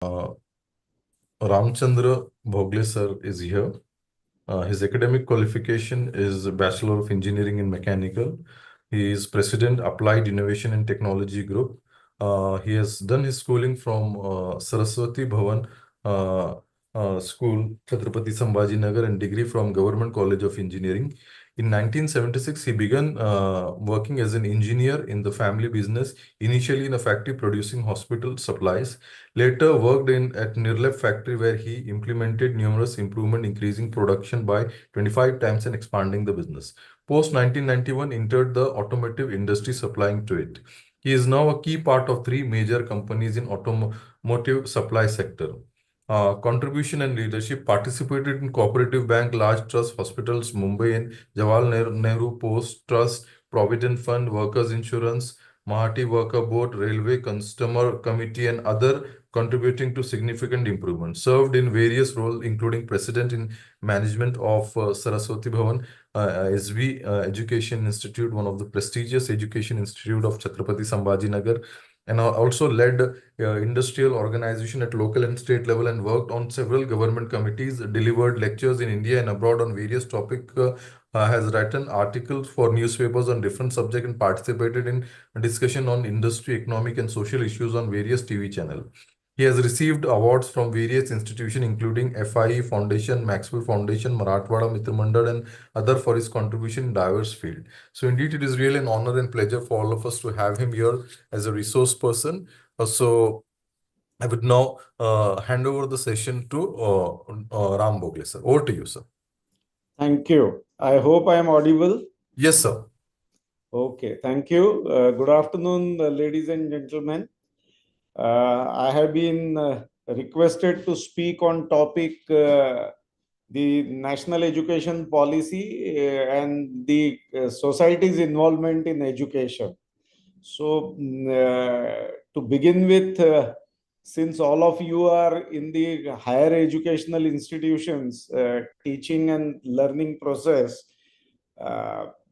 Uh, Ramchandra Bhogale sir is here. His academic qualification is a Bachelor of Engineering in Mechanical. He is President Applied Innovation and Technology Group. He has done his schooling from Saraswati Bhavan School, Chhatrapati Sambhajinagar, and degree from Government College of Engineering. In 1976, he began working as an engineer in the family business, initially in a factory producing hospital supplies. Later worked in at Nirlep factory where he implemented numerous improvement, increasing production by 25 times and expanding the business. Post 1991, entered the automotive industry supplying to it. He is now a key part of three major companies in automotive supply sector. Contribution and leadership: participated in Cooperative Bank, Large Trust Hospitals, Mumbai and Jawaharlal Nehru Post Trust, Provident Fund, Workers Insurance, Mahati Worker Board, Railway Customer Committee, and other, contributing to significant improvement. Served in various roles, including President in Management of Saraswati Bhavan, SV Education Institute, one of the prestigious education institute of Chhatrapati Sambhajinagar, and also led industrial organization at local and state level and worked on several government committees, delivered lectures in India and abroad on various topics, has written articles for newspapers on different subjects and participated in discussion on industry, economic and social issues on various TV channels. He has received awards from various institutions including FIE Foundation, Maxwell Foundation, Marathwada Mitra Mandal and other for his contribution in diverse field. So indeed it is really an honor and pleasure for all of us to have him here as a resource person. So I would now hand over the session to Ram Bhogale sir. Over to you, sir. Thank you. I hope I am audible. Yes, sir. Okay, thank you. Good afternoon, ladies and gentlemen. I have been requested to speak on topic the national education policy and the society's involvement in education. So, to begin with, since all of you are in the higher educational institutions, teaching and learning process,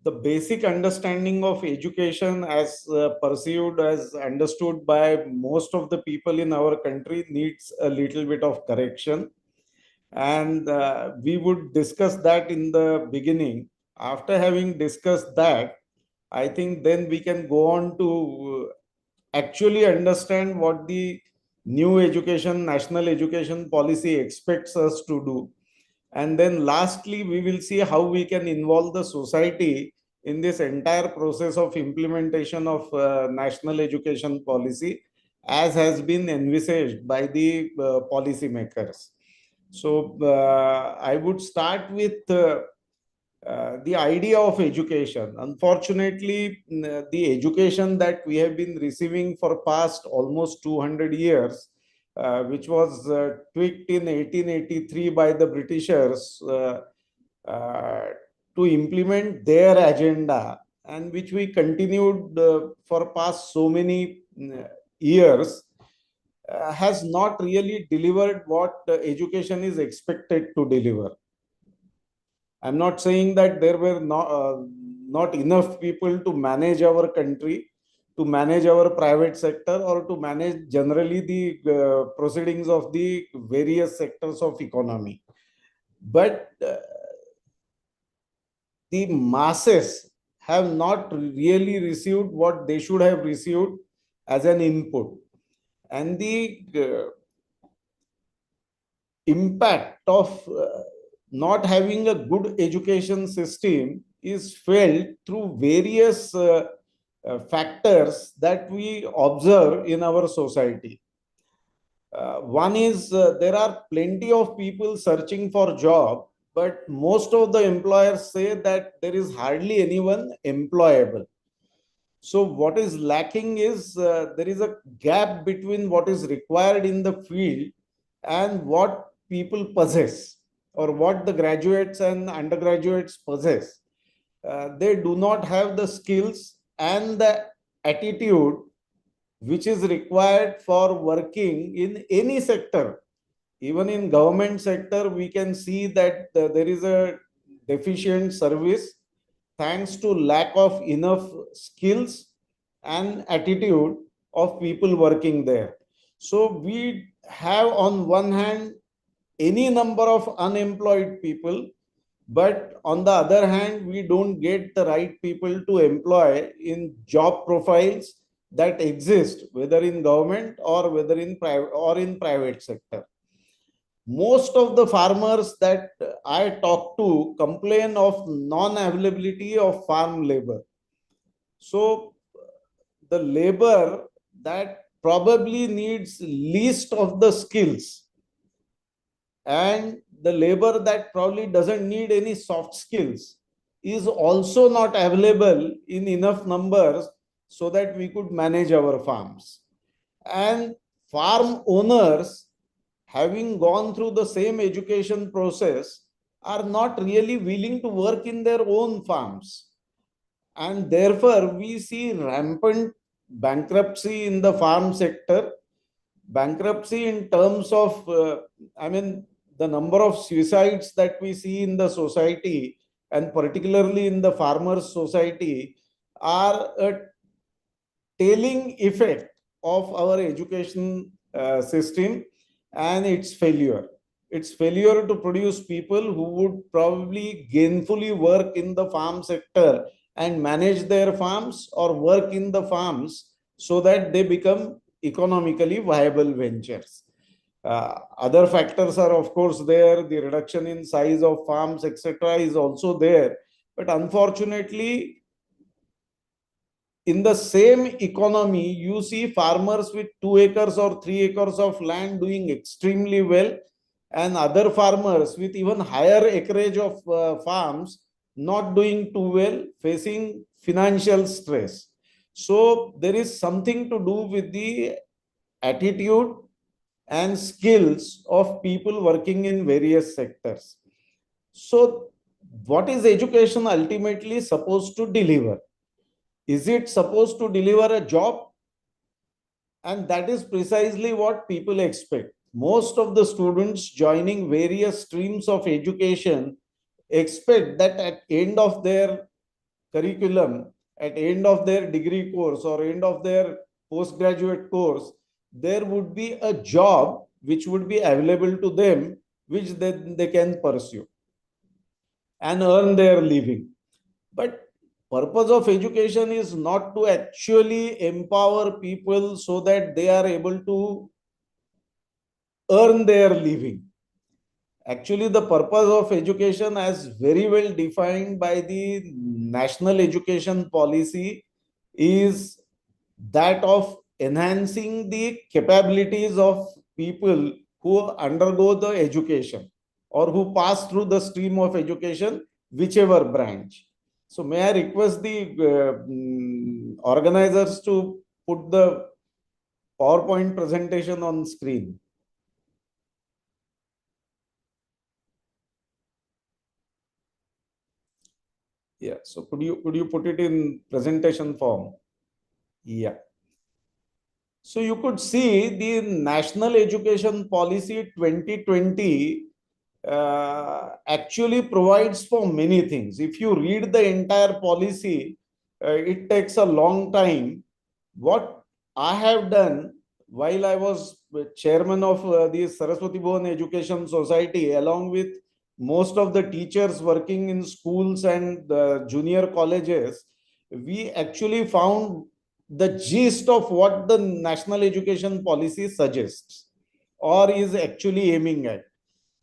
the basic understanding of education as perceived, as understood by most of the people in our country needs a little bit of correction. And we would discuss that in the beginning. After having discussed that, I think then we can go on to actually understand what the new education, national education policy expects us to do. And then lastly, we will see how we can involve the society in this entire process of implementation of national education policy as has been envisaged by the policy makers. So I would start with the idea of education. Unfortunately, the education that we have been receiving for past almost 200 years, which was tweaked in 1883 by the Britishers to implement their agenda, and which we continued for past so many years, has not really delivered what education is expected to deliver. I'm not saying that there were not enough people to manage our country, to manage our private sector, or to manage generally the proceedings of the various sectors of economy. But the masses have not really received what they should have received as an input. And the impact of not having a good education system is felt through various factors that we observe in our society. One is there are plenty of people searching for job, but most of the employers say that there is hardly anyone employable. So what is lacking is there is a gap between what is required in the field and what people possess, or what the graduates and undergraduates possess. They do not have the skills and the attitude which is required for working in any sector. Even in government sector, we can see that there is a deficient service thanks to lack of enough skills and attitude of people working there. So we have on one hand any number of unemployed people, but on the other hand, we don't get the right people to employ in job profiles that exist, whether in government or whether in private sector. Most of the farmers that I talk to complain of non-availability of farm labor. So the labor that probably needs least of the skills and the labor that probably doesn't need any soft skills is also not available in enough numbers so that we could manage our farms. And farm owners, having gone through the same education process, are not really willing to work in their own farms. And therefore, we see rampant bankruptcy in the farm sector. Bankruptcy in terms of, the number of suicides that we see in the society, and particularly in the farmers' society, are a tailing effect of our education system and its failure. Its failure to produce people who would probably gainfully work in the farm sector and manage their farms or work in the farms so that they become economically viable ventures. Other factors are, of course, there. The reduction in size of farms, etc., is also there. But unfortunately, in the same economy, you see farmers with 2 acres or 3 acres of land doing extremely well, and other farmers with even higher acreage of farms not doing too well, facing financial stress. So there is something to do with the attitude and skills of people working in various sectors. So, what is education ultimately supposed to deliver? Is it supposed to deliver a job? And that is precisely what people expect. Most of the students joining various streams of education expect that at end of their curriculum, at end of their degree course or end of their postgraduate course, there would be a job which would be available to them, which they can pursue and earn their living. But purpose of education is not to actually empower people so that they are able to earn their living. Actually, the purpose of education, as very well defined by the national education policy, is that of enhancing the capabilities of people who undergo the education or who pass through the stream of education, whichever branch. So, may I request the organizers to put the PowerPoint presentation on screen? Yeah. So, could you put it in presentation form? Yeah. So you could see the National Education Policy 2020 actually provides for many things. If you read the entire policy, it takes a long time. What I have done while I was chairman of the Saraswati Bhuvan Education Society, along with most of the teachers working in schools and junior colleges, we actually found the gist of what the national education policy suggests or is actually aiming at.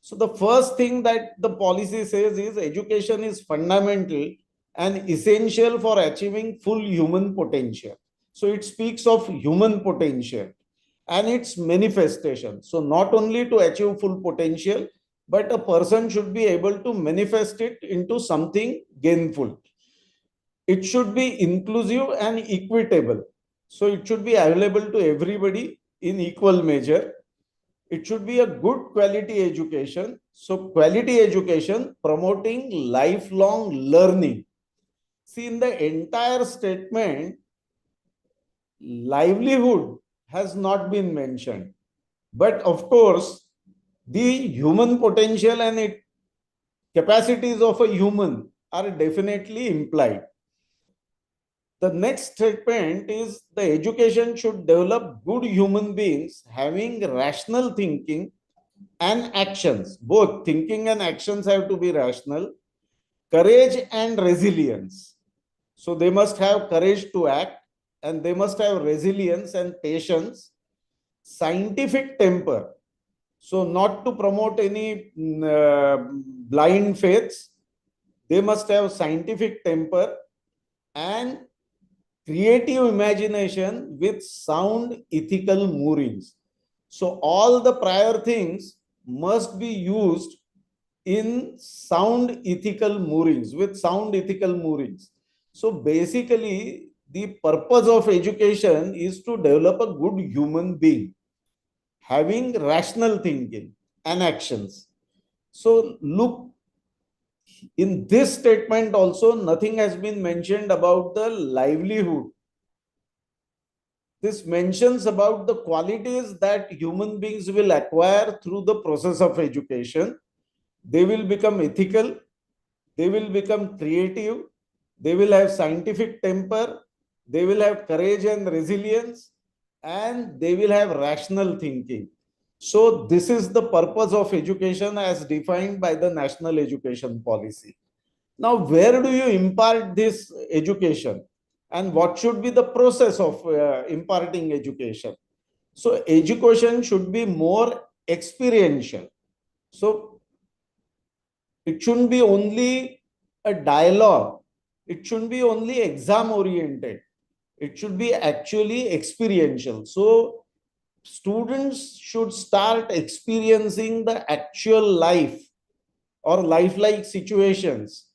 So the first thing that the policy says is education is fundamental and essential for achieving full human potential. So it speaks of human potential and its manifestation. So not only to achieve full potential, but a person should be able to manifest it into something gainful. It should be inclusive and equitable. So it should be available to everybody in equal measure. It should be a good quality education. So quality education promoting lifelong learning. See, in the entire statement, livelihood has not been mentioned. But of course, the human potential and its capacities of a human are definitely implied. The next statement is the education should develop good human beings having rational thinking and actions. Both thinking and actions have to be rational. Courage and resilience. So they must have courage to act, and they must have resilience and patience. Scientific temper. So not to promote any blind faiths. They must have scientific temper and creative imagination with sound ethical moorings. So all the prior things must be used in sound ethical moorings, with sound ethical moorings. So basically, the purpose of education is to develop a good human being, having rational thinking and actions. So look, in this statement also, nothing has been mentioned about the livelihood. This mentions about the qualities that human beings will acquire through the process of education. They will become ethical, they will become creative, they will have scientific temper, they will have courage and resilience, and they will have rational thinking. So this is the purpose of education as defined by the National Education Policy. Now, where do you impart this education? And what should be the process of imparting education? So education should be more experiential. So it shouldn't be only a dialogue. It shouldn't be only exam oriented. It should be actually experiential. So students should start experiencing the actual life or lifelike situations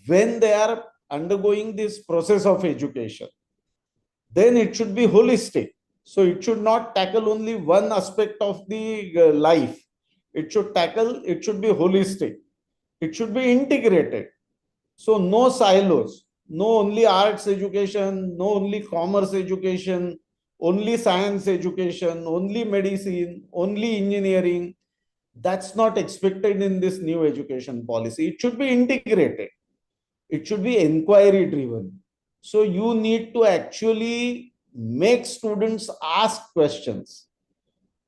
when they are undergoing this process of education. Then it should be holistic. So it should not tackle only one aspect of the life. It should be holistic. It should be integrated. So no silos, no only arts education, no only commerce education, only science education, only medicine, only engineering. That's not expected in this new education policy. It should be integrated. It should be inquiry driven. So you need to actually make students ask questions.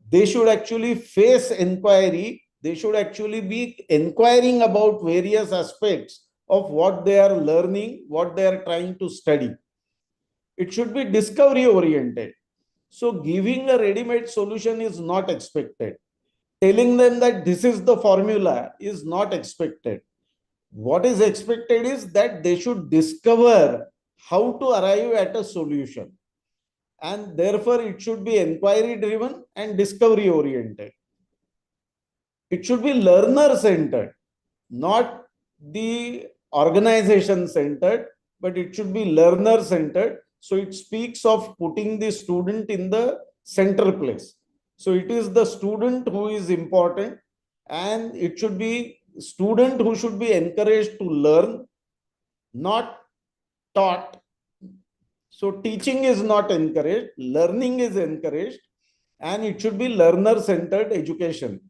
They should actually face inquiry. They should actually be inquiring about various aspects of what they are learning, what they are trying to study. It should be discovery oriented. So giving a ready-made solution is not expected. Telling them that this is the formula is not expected. What is expected is that they should discover how to arrive at a solution. And therefore, it should be inquiry driven and discovery oriented. It should be learner centered, not the organization centered, but it should be learner centered. So it speaks of putting the student in the center place. So it is the student who is important, and it should be student who should be encouraged to learn, not taught. So teaching is not encouraged, learning is encouraged, and it should be learner centered education.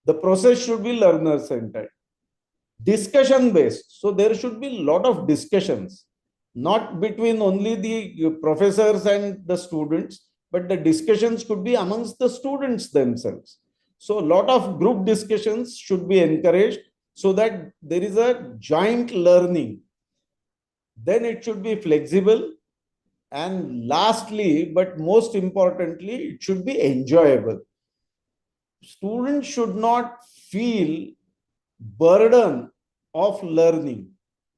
The process should be learner centered. Discussion based. So there should be a lot of discussions, not between only the professors and the students, but the discussions could be amongst the students themselves. So a lot of group discussions should be encouraged so that there is a joint learning. Then it should be flexible. And lastly, but most importantly, it should be enjoyable. Students should not feel burden of learning.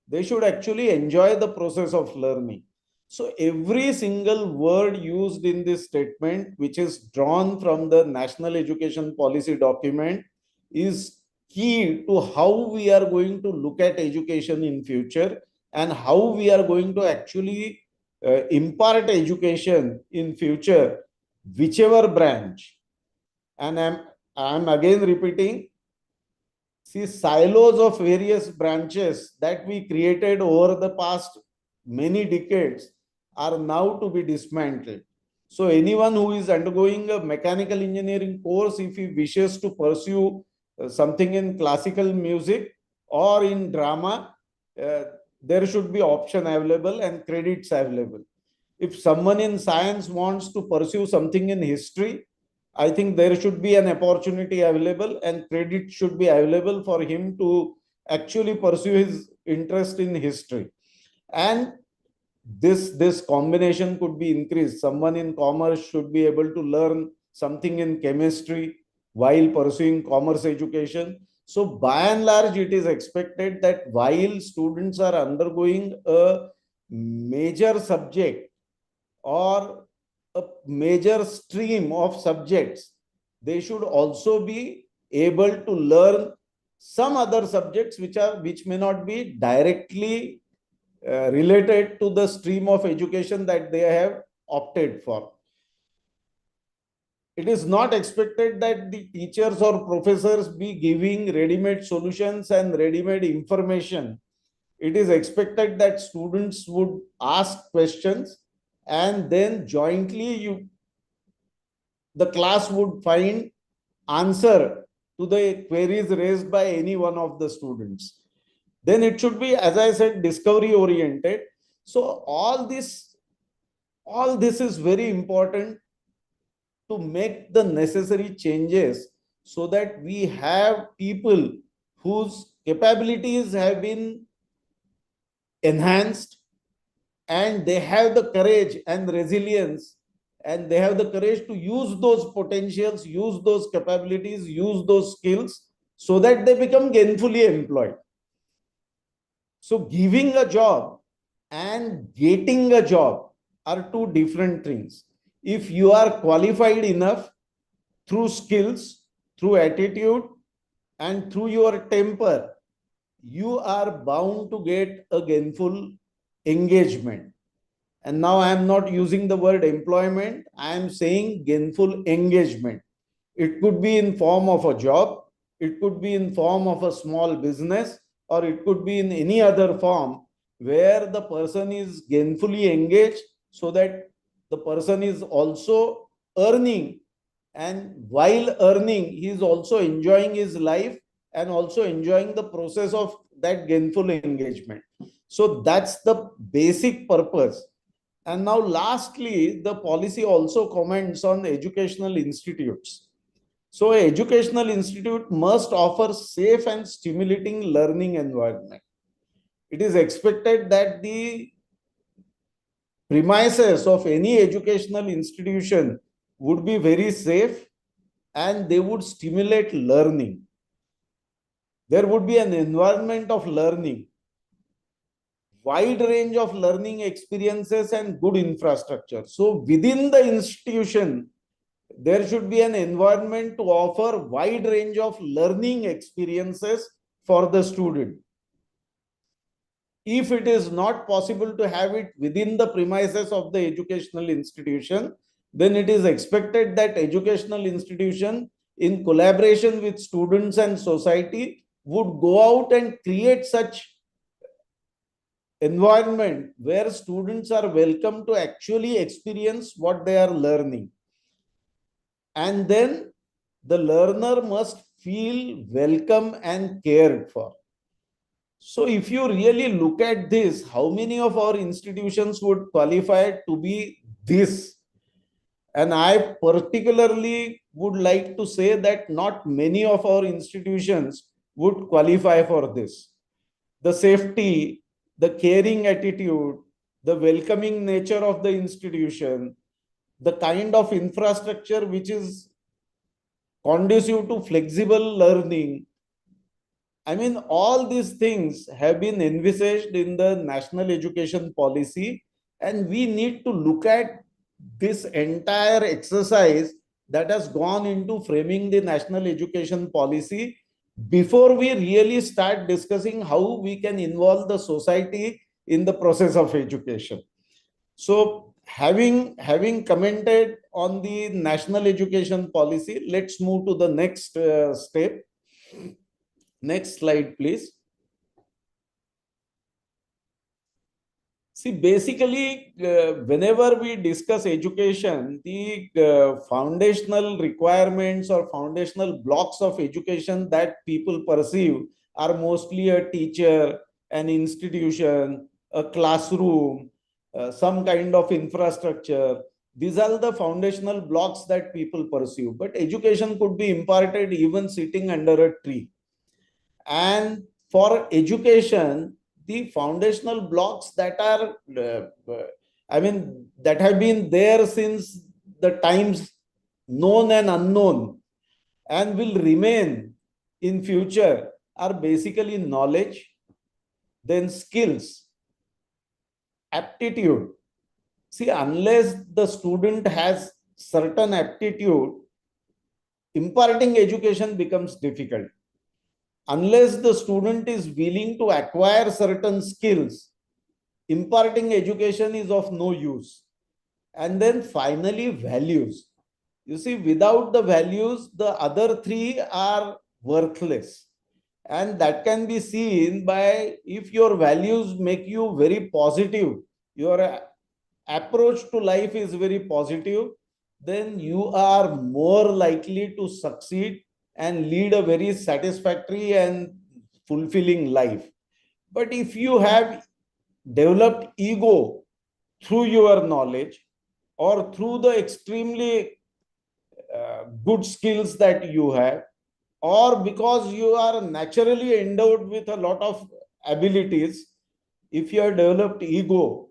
They should actually enjoy the process of learning. So every single word used in this statement, which is drawn from the National Education Policy document, is key to how we are going to look at education in future and how we are going to actually impart education in future, whichever branch. And I'm again repeating, see, silos of various branches that we created over the past many decades are now to be dismantled. So anyone who is undergoing a mechanical engineering course, if he wishes to pursue something in classical music or in drama, there should be option available and credits available. If someone in science wants to pursue something in history, I think there should be an opportunity available and credit should be available for him to actually pursue his interest in history. And this combination could be increased. Someone in commerce should be able to learn something in chemistry while pursuing commerce education. So by and large, it is expected that while students are undergoing a major subject or a major stream of subjects, they should also be able to learn some other subjects which may not be directly related to the stream of education that they have opted for. It is not expected that the teachers or professors be giving ready-made solutions and ready-made information. It is expected that students would ask questions and then jointly the class would find answer to the queries raised by any one of the students. Then it should be, as I said, discovery oriented. So all this is very important to make the necessary changes so that we have people whose capabilities have been enhanced and they have the courage and resilience and they have the courage to use those potentials, use those capabilities, use those skills so that they become gainfully employed. So giving a job and getting a job are two different things. If you are qualified enough through skills, through attitude, and through your temper, you are bound to get a gainful engagement. And now I am not using the word employment, I am saying gainful engagement. It could be in form of a job, it could be in form of a small business, or it could be in any other form where the person is gainfully engaged so that the person is also earning, and while earning he is also enjoying his life and also enjoying the process of that gainful engagement. So that's the basic purpose. And now lastly, the policy also comments on educational institutes. So an educational institute must offer safe and stimulating learning environment. It is expected that the premises of any educational institution would be very safe and they would stimulate learning. There would be an environment of learning, wide range of learning experiences and good infrastructure. So within the institution, there should be an environment to offer wide range of learning experiences for the student. If it is not possible to have it within the premises of the educational institution, then it is expected that educational institution in collaboration with students and society would go out and create such environment where students are welcome to actually experience what they are learning. And then the learner must feel welcome and cared for. So if you really look at this, how many of our institutions would qualify to be this? And I particularly would like to say that not many of our institutions would qualify for this. The safety, the caring attitude, the welcoming nature of the institution, the kind of infrastructure which is conducive to flexible learning. I mean, all these things have been envisaged in the national education policy, and we need to look at this entire exercise that has gone into framing the national education policy before we really start discussing how we can involve the society in the process of education. So having commented on the national education policy, let's move to the next step. Next slide, please. See, basically, whenever we discuss education, the foundational requirements or foundational blocks of education that people perceive are mostly a teacher, an institution, a classroom, some kind of infrastructure. These are the foundational blocks that people pursue. But education could be imparted even sitting under a tree. And for education, the foundational blocks that are, that have been there since the times known and unknown and will remain in future are basically knowledge, then skills, aptitude. See, unless the student has certain aptitude, imparting education becomes difficult. Unless the student is willing to acquire certain skills, imparting education is of no use. And then finally, values. You see, without the values, the other three are worthless. And that can be seen by if your values make you very positive, your approach to life is very positive, then you are more likely to succeed and lead a very satisfactory and fulfilling life. But if you have developed ego through your knowledge or through the extremely good skills that you have, or because you are naturally endowed with a lot of abilities, if you have developed ego,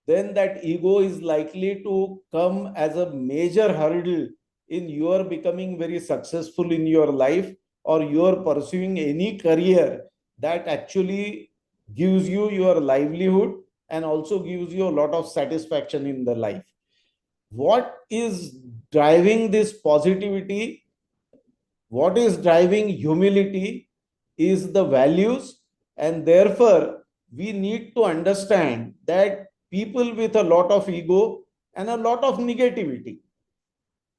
then that ego is likely to come as a major hurdle in your becoming very successful in your life, or you're pursuing any career that actually gives you your livelihood and also gives you a lot of satisfaction in the life. What is driving this positivity, what is driving humility is the values, and therefore we need to understand that people with a lot of ego and a lot of negativity,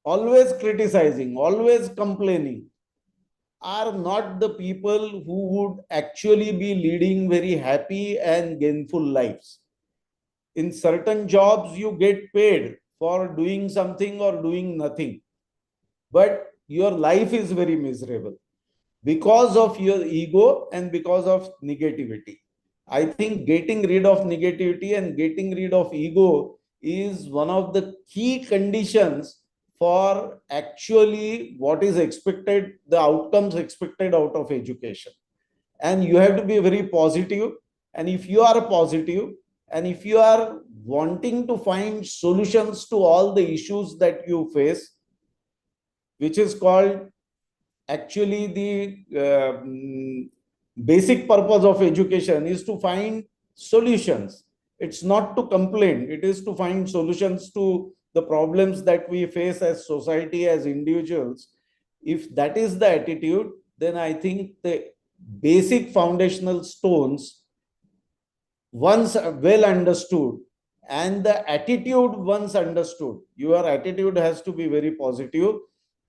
always criticizing, always complaining, are not the people who would actually be leading very happy and gainful lives. In certain jobs, you get paid for doing something or doing nothing, but your life is very miserable because of your ego and because of negativity. I think getting rid of negativity and getting rid of ego is one of the key conditions for actually what is expected, the outcomes expected out of education. And you have to be very positive. And if you are positive, and if you are wanting to find solutions to all the issues that you face, which is called actually the basic purpose of education is to find solutions. It's not to complain, it is to find solutions to the problems that we face as society, as individuals. If that is the attitude, then I think the basic foundational stones, once well understood, and the attitude once understood, your attitude has to be very positive.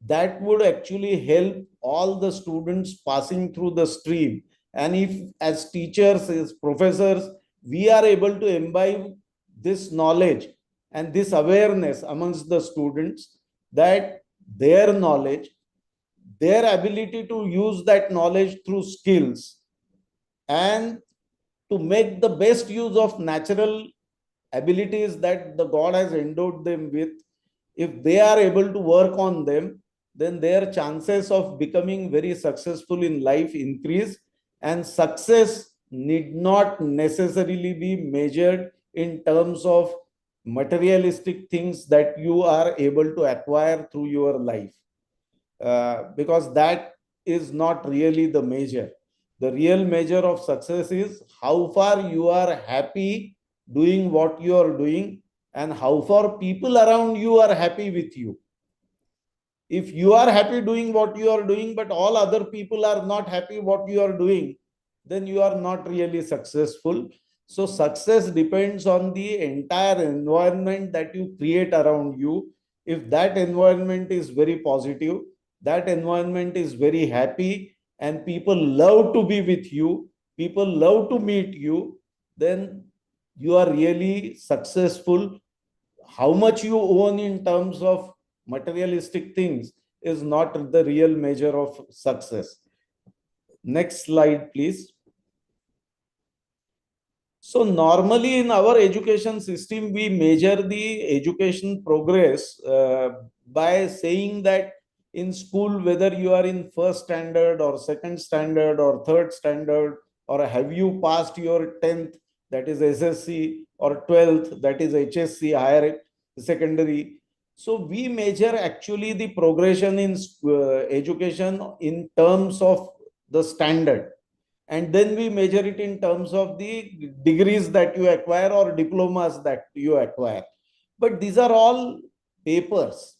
That would actually help all the students passing through the stream. And if as teachers, as professors, we are able to imbibe this knowledge and this awareness amongst the students, that their knowledge, their ability to use that knowledge through skills, and to make the best use of natural abilities that the God has endowed them with, if they are able to work on them, then their chances of becoming very successful in life increase. And success need not necessarily be measured in terms of materialistic things that you are able to acquire through your life, because that is not really the measure. The real measure of success is how far you are happy doing what you are doing, and how far people around you are happy with you. If you are happy doing what you are doing, but all other people are not happy what you are doing, then you are not really successful. So success depends on the entire environment that you create around you. If that environment is very positive, that environment is very happy, and people love to be with you, people love to meet you, then you are really successful. How much you own in terms of materialistic things is not the real measure of success. Next slide, please. So normally in our education system, we measure the education progress by saying that in school, whether you are in first standard or second standard or third standard, or have you passed your 10th, that is SSC, or 12th, that is HSC, higher secondary. So we measure actually the progression in education in terms of the standard, and then we measure it in terms of the degrees that you acquire or diplomas that you acquire. But these are all papers.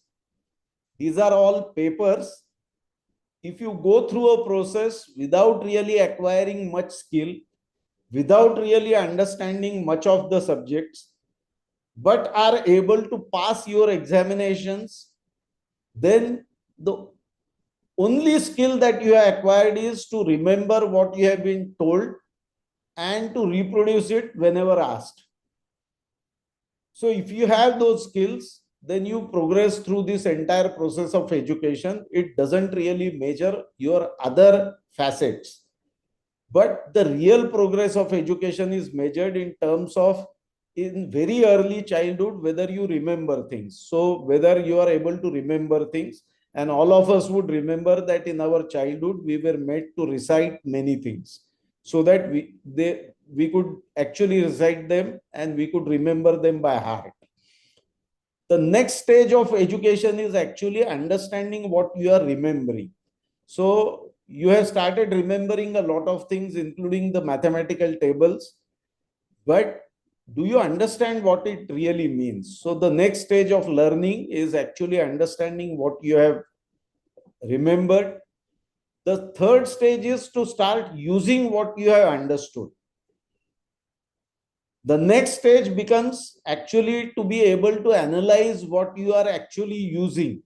These are all papers. If you go through a process without really acquiring much skill, without really understanding much of the subjects, but are able to pass your examinations, then the only skill that you have acquired is to remember what you have been told and to reproduce it whenever asked. So if you have those skills, then you progress through this entire process of education. It doesn't really measure your other facets. But the real progress of education is measured in terms of in very early childhood, whether you remember things. So whether you are able to remember things, and all of us would remember that in our childhood, we were made to recite many things so that we could actually recite them and we could remember them by heart. The next stage of education is actually understanding what you are remembering. So you have started remembering a lot of things, including the mathematical tables, but do you understand what it really means? So the next stage of learning is actually understanding what you have remembered. The third stage is to start using what you have understood. The next stage becomes actually to be able to analyze what you are actually using,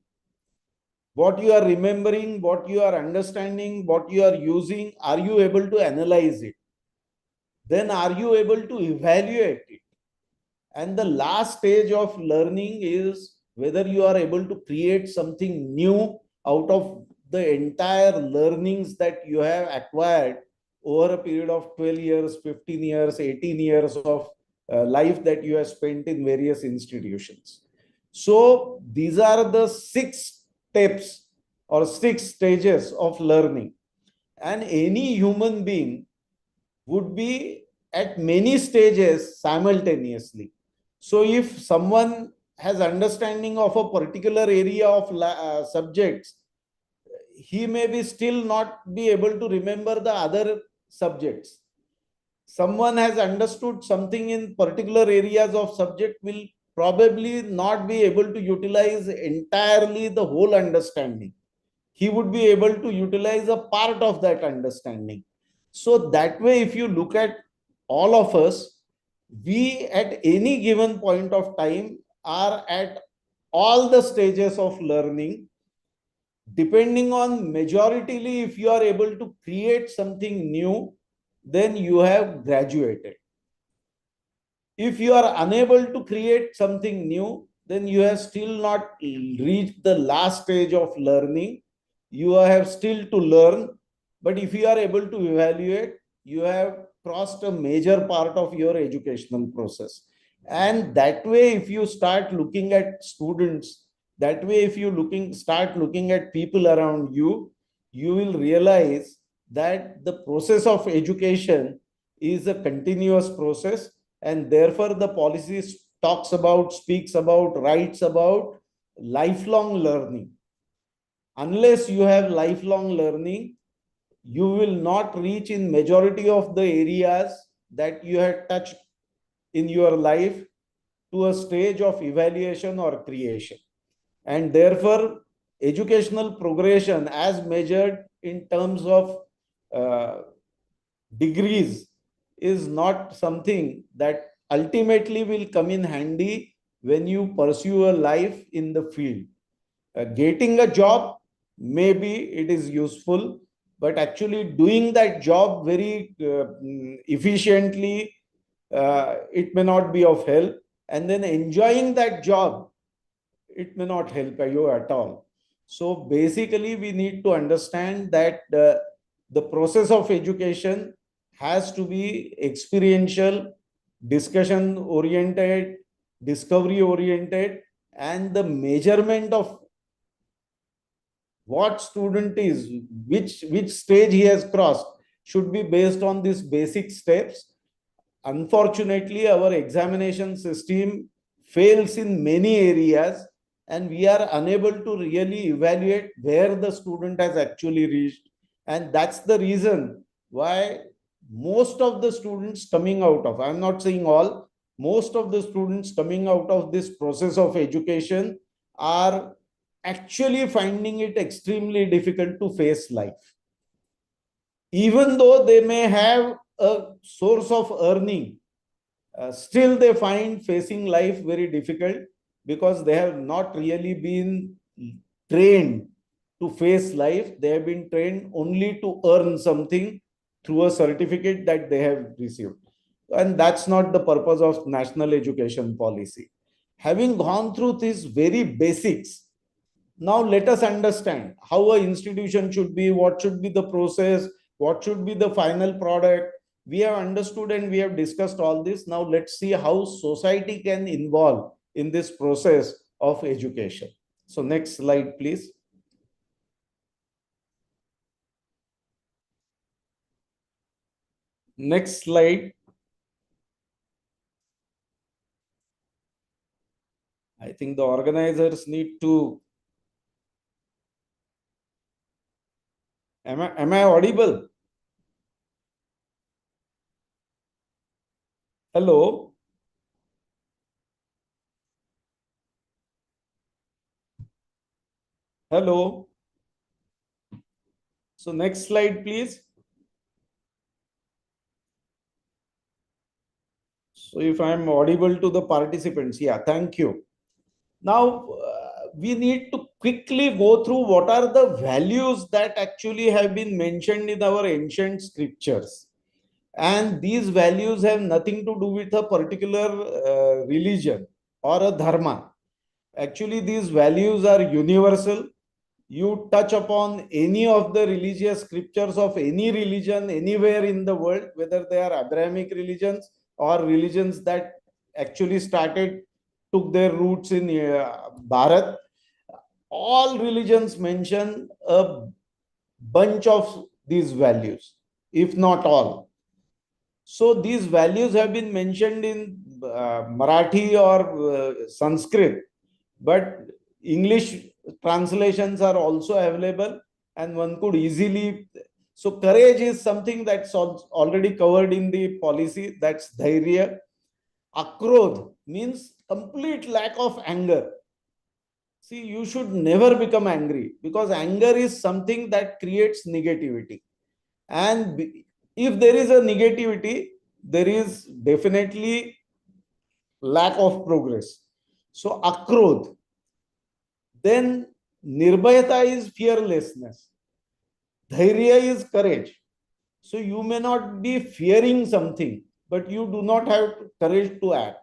what you are remembering, what you are understanding, what you are using. Are you able to analyze it? Then are you able to evaluate it? And the last stage of learning is whether you are able to create something new out of the entire learnings that you have acquired over a period of 12 years, 15 years, 18 years of life that you have spent in various institutions. So these are the 6 steps or 6 stages of learning. And any human being would be at many stages simultaneously. So if someone has understanding of a particular area of subjects, he may be still not be able to remember the other subjects. Someone has understood something in particular areas of subject will probably not be able to utilize entirely the whole understanding. He would be able to utilize a part of that understanding. So that way, if you look at all of us, we at any given point of time are at all the stages of learning. Depending on majoritarily, if you are able to create something new, then you have graduated. If you are unable to create something new, then you have still not reached the last stage of learning. You have still to learn. But if you are able to evaluate, you have crossed a major part of your educational process. And that way, if you start looking at students, that way, if you start looking at people around you, you will realize that the process of education is a continuous process, and therefore the policy speaks about, writes about lifelong learning. Unless you have lifelong learning, you will not reach in majority of the areas that you have touched in your life to a stage of evaluation or creation. And therefore educational progression as measured in terms of uh, degrees is not something that ultimately will come in handy when you pursue a life in the field. Getting a job, maybe it is useful, but actually doing that job very efficiently, it may not be of help. And then enjoying that job, it may not help you at all. So basically, we need to understand that the process of education has to be experiential, discussion oriented, discovery oriented, and the measurement of what student is, which stage he has crossed, should be based on these basic steps. Unfortunately, our examination system fails in many areas, and we are unable to really evaluate where the student has actually reached. And that's the reason why most of the students coming out of, I'm not saying all, most of the students coming out of this process of education are actually finding it extremely difficult to face life. Even though they may have a source of earning, still they find facing life very difficult because they have not really been trained to face life. They have been trained only to earn something through a certificate that they have received. And that's not the purpose of national education policy. Having gone through these very basics, now let us understand how an institution should be, what should be the process, what should be the final product. We have understood and we have discussed all this. Now let's see how society can involve in this process of education. So next slide, please. Next slide. I think the organizers need to. Am I audible? Hello. Hello. So next slide, please. So if I'm audible to the participants, yeah, thank you. Now, we need to quickly go through what are the values that actually have been mentioned in our ancient scriptures. And these values have nothing to do with a particular religion or a dharma. Actually, these values are universal. You touch upon any of the religious scriptures of any religion anywhere in the world, whether they are Abrahamic religions or religions that actually took their roots in Bharat, all religions mention a bunch of these values, if not all. So these values have been mentioned in Marathi or Sanskrit, but English translations are also available, and one could easily. So courage is something that's already covered in the policy. That's dhairya. Akrodh means complete lack of anger. See, you should never become angry because anger is something that creates negativity. And if there is a negativity, there is definitely lack of progress. So, akrodh. Then, nirbhayata is fearlessness. Dhairya is courage. So, you may not be fearing something, but you do not have courage to act.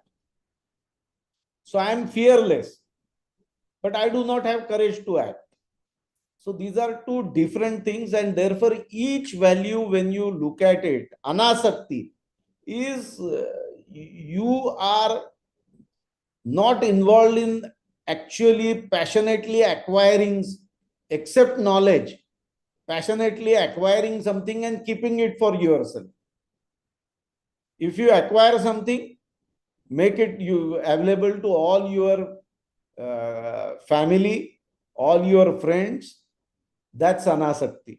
So, I am fearless, but I do not have courage to act. So these are two different things, and therefore each value, when you look at it, anasakti is you are not involved in actually passionately acquiring, except knowledge, passionately acquiring something and keeping it for yourself. If you acquire something, make it you available to all your family, all your friends. That's anasakti.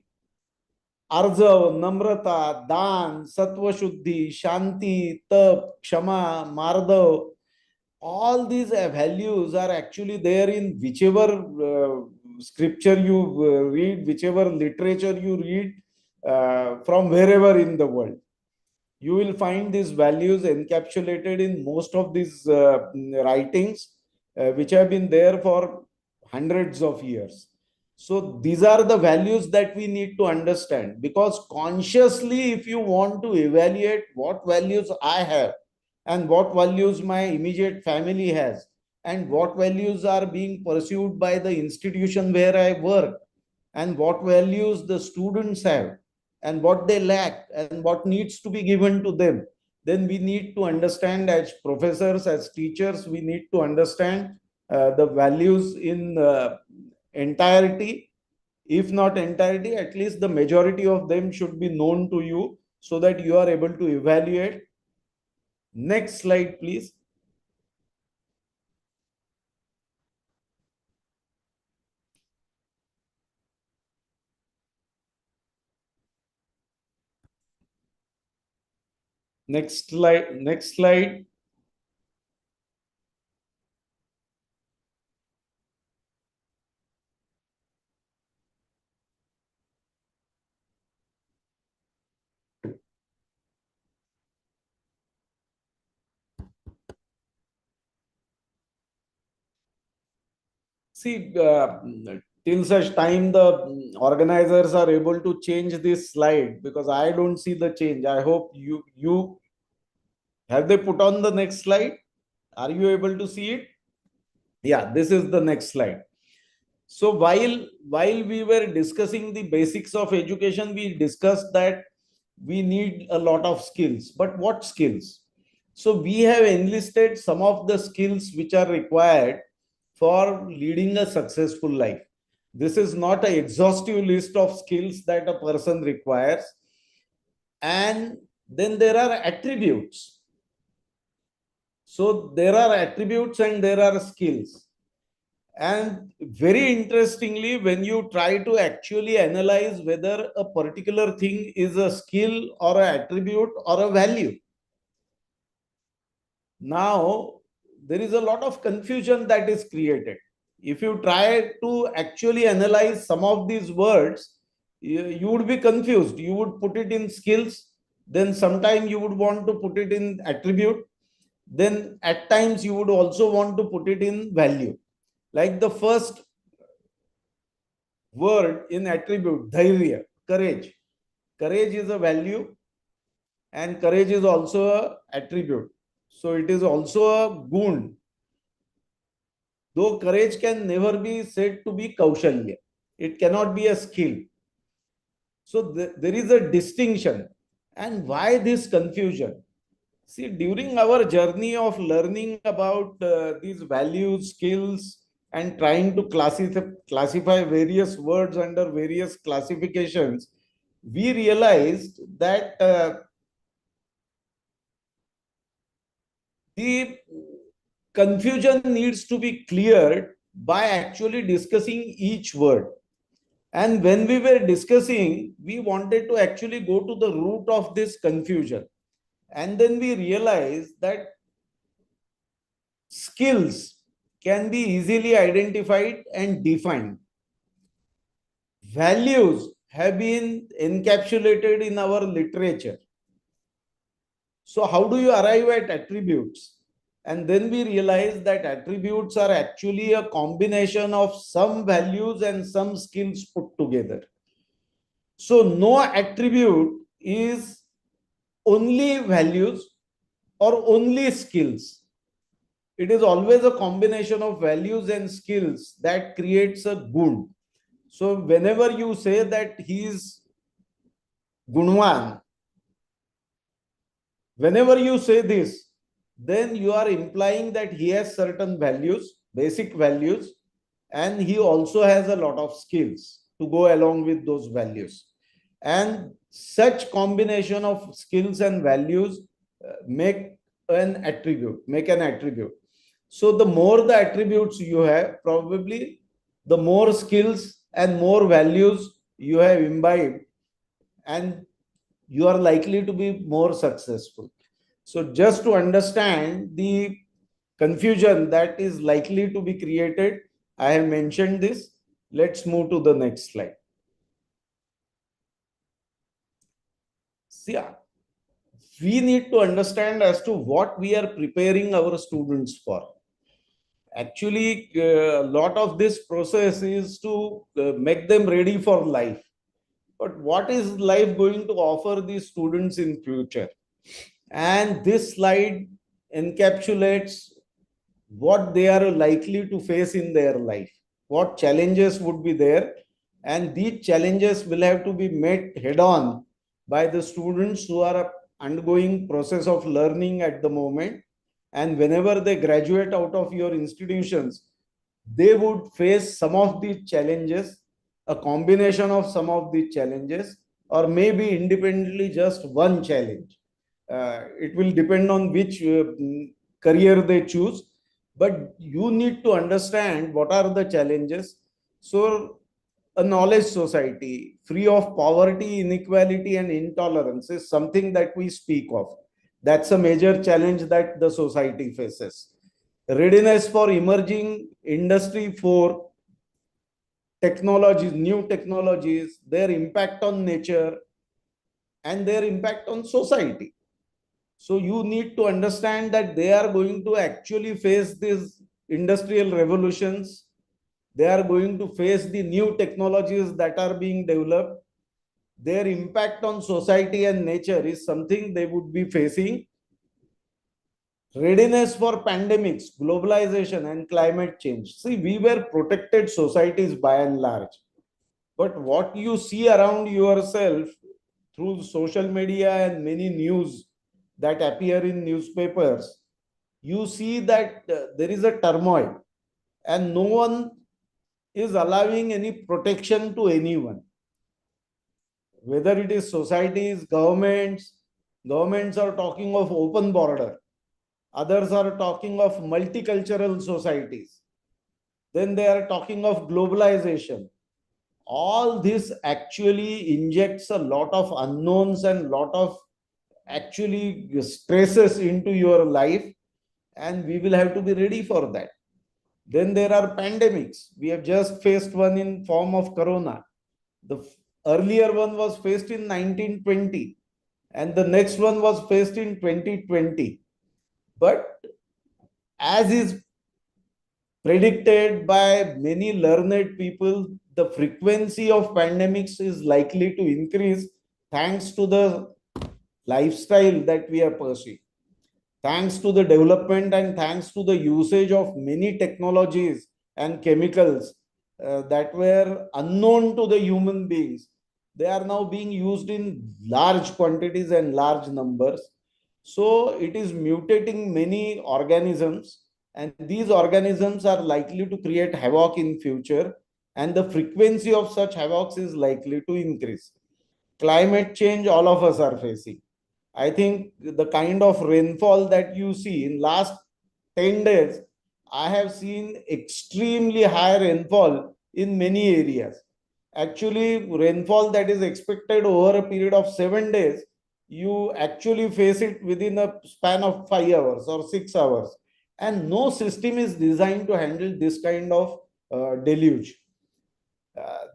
Arjav, Namrata, Dan, Sattva Shuddhi, Shanti, Tap, Kshama, Mardav, all these values are actually there in whichever scripture you read, whichever literature you read, from wherever in the world. You will find these values encapsulated in most of these writings, which have been there for hundreds of years. So these are the values that we need to understand, because consciously, if you want to evaluate what values I have and what values my immediate family has and what values are being pursued by the institution where I work and what values the students have and what they lack and what needs to be given to them, then we need to understand as professors, as teachers, we need to understand the values in entirety. If not entirety, at least the majority of them should be known to you so that you are able to evaluate. Next slide, please. Next slide. Next slide. See, till such time the organizers are able to change this slide, because I don't see the change. I hope you have they put on the next slide. Are you able to see it? Yeah, this is the next slide. So while we were discussing the basics of education, we discussed that we need a lot of skills. But what skills? So we have enlisted some of the skills which are required for leading a successful life. This is not an exhaustive list of skills that a person requires. And then there are attributes. So there are attributes and there are skills. And very interestingly, when you try to actually analyze whether a particular thing is a skill or an attribute or a value, now there is a lot of confusion that is created. If you try to actually analyze some of these words, you would be confused. You would put it in skills, then sometime you would want to put it in attribute, then at times you would also want to put it in value. Like the first word in attribute, dhairya, courage. Courage is a value and courage is also a attribute. So it is also a gun. Though courage can never be said to be kaushalya. It cannot be a skill. So there is a distinction. And why this confusion? See, during our journey of learning about these values, skills, and trying to classify various words under various classifications, we realized that the confusion needs to be cleared by actually discussing each word. And when we were discussing, we wanted to actually go to the root of this confusion. And then we realized that skills can be easily identified and defined. Values have been encapsulated in our literature. So how do you arrive at attributes? And then we realize that attributes are actually a combination of some values and some skills put together. So no attribute is only values or only skills. It is always a combination of values and skills that creates a gun. So whenever you say that he is gunwan, whenever you say this, then you are implying that he has certain values, basic values, and he also has a lot of skills to go along with those values. And such combination of skills and values make an attribute. So the more the attributes you have, probably the more skills and more values you have imbibed, and you are likely to be more successful. So just to understand the confusion that is likely to be created, I have mentioned this. Let's move to the next slide. See, we need to understand as to what we are preparing our students for. Actually, a lot of this process is to make them ready for life. But what is life going to offer these students in future? And this slide encapsulates what they are likely to face in their life, what challenges would be there, and these challenges will have to be met head on by the students who are undergoing process of learning at the moment. And whenever they graduate out of your institutions, they would face some of the challenges, a combination of some of the challenges, or maybe independently just one challenge. It will depend on which career they choose, but you need to understand what are the challenges. So a knowledge society free of poverty, inequality, and intolerance is something that we speak of. That's a major challenge that the society faces. Readiness for emerging industry for technologies, new technologies, their impact on nature, and their impact on society. So you need to understand that they are going to actually face these industrial revolutions. They are going to face the new technologies that are being developed. Their impact on society and nature is something they would be facing. Readiness for pandemics, globalization, and climate change. See, we were protected societies by and large. But what you see around yourself through social media and many news that appear in newspapers, you see that there is a turmoil and no one is allowing any protection to anyone. Whether it is societies, governments are talking of open border. Others are talking of multicultural societies. Then they are talking of globalization. All this actually injects a lot of unknowns and lot of actually stresses into your life, and we will have to be ready for that. Then there are pandemics. We have just faced one in form of corona. The earlier one was faced in 1920 and the next one was faced in 2020. But as is predicted by many learned people, the frequency of pandemics is likely to increase thanks to the lifestyle that we are pursuing, thanks to the development and thanks to the usage of many technologies and chemicals that were unknown to the human beings. They are now being used in large quantities and large numbers. So it is mutating many organisms, and these organisms are likely to create havoc in future, and the frequency of such havocs is likely to increase. Climate change, all of us are facing. I think the kind of rainfall that you see in last 10 days, I have seen extremely high rainfall in many areas. Actually, rainfall that is expected over a period of 7 days, you actually face it within a span of 5 hours or 6 hours. And no system is designed to handle this kind of deluge.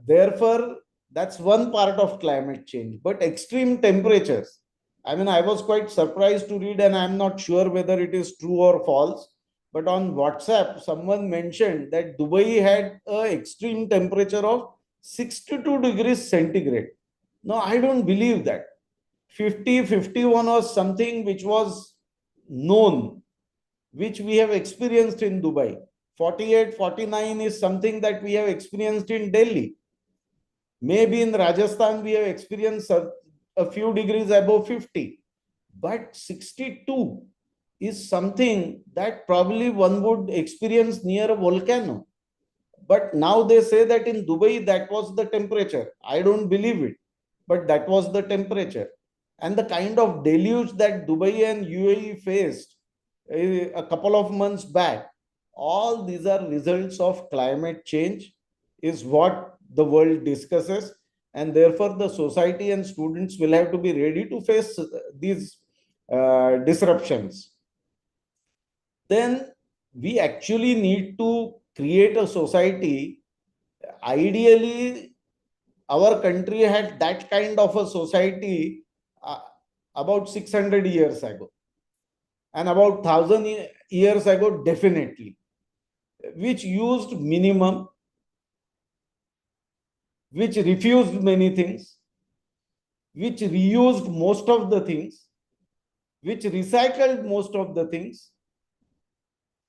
Therefore, that's one part of climate change. But extreme temperatures, I mean, I was quite surprised to read, and I'm not sure whether it is true or false. But on WhatsApp, someone mentioned that Dubai had an extreme temperature of 62 degrees centigrade. No, I don't believe that. 50, 51 was something which was known, which we have experienced in Dubai. 48, 49 is something that we have experienced in Delhi. Maybe in Rajasthan, we have experienced a few degrees above 50. But 62 is something that probably one would experience near a volcano. But now they say that in Dubai, that was the temperature. I don't believe it, but that was the temperature. And the kind of deluge that Dubai and UAE faced a couple of months back, all these are results of climate change, is what the world discusses. And therefore, the society and students will have to be ready to face these disruptions. Then we actually need to create a society. Ideally, our country had that kind of a society about 600 years ago, and about 1000 years ago, definitely, which used minimum, which refused many things, which reused most of the things, which recycled most of the things.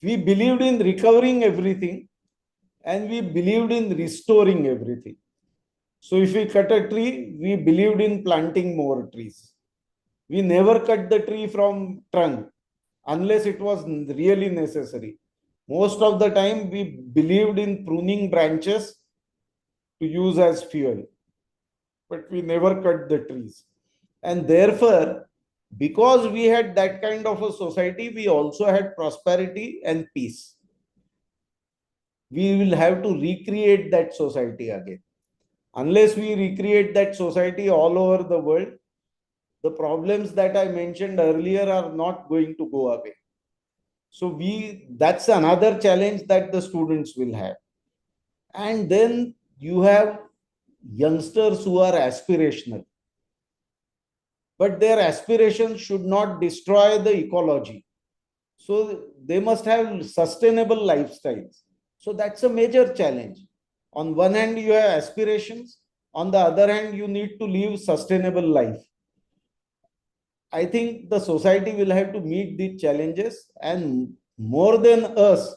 We believed in recovering everything, and we believed in restoring everything. So if we cut a tree, we believed in planting more trees. We never cut the tree from trunk unless it was really necessary. Most of the time, we believed in pruning branches to use as fuel, but we never cut the trees. And therefore, because we had that kind of a society, we also had prosperity and peace. We will have to recreate that society again. Unless we recreate that society all over the world, the problems that I mentioned earlier are not going to go away. So that's another challenge that the students will have. And then you have youngsters who are aspirational, but their aspirations should not destroy the ecology. So they must have sustainable lifestyles. So that's a major challenge. On one hand, you have aspirations. On the other hand, you need to live sustainable life. I think the society will have to meet these challenges, and more than us,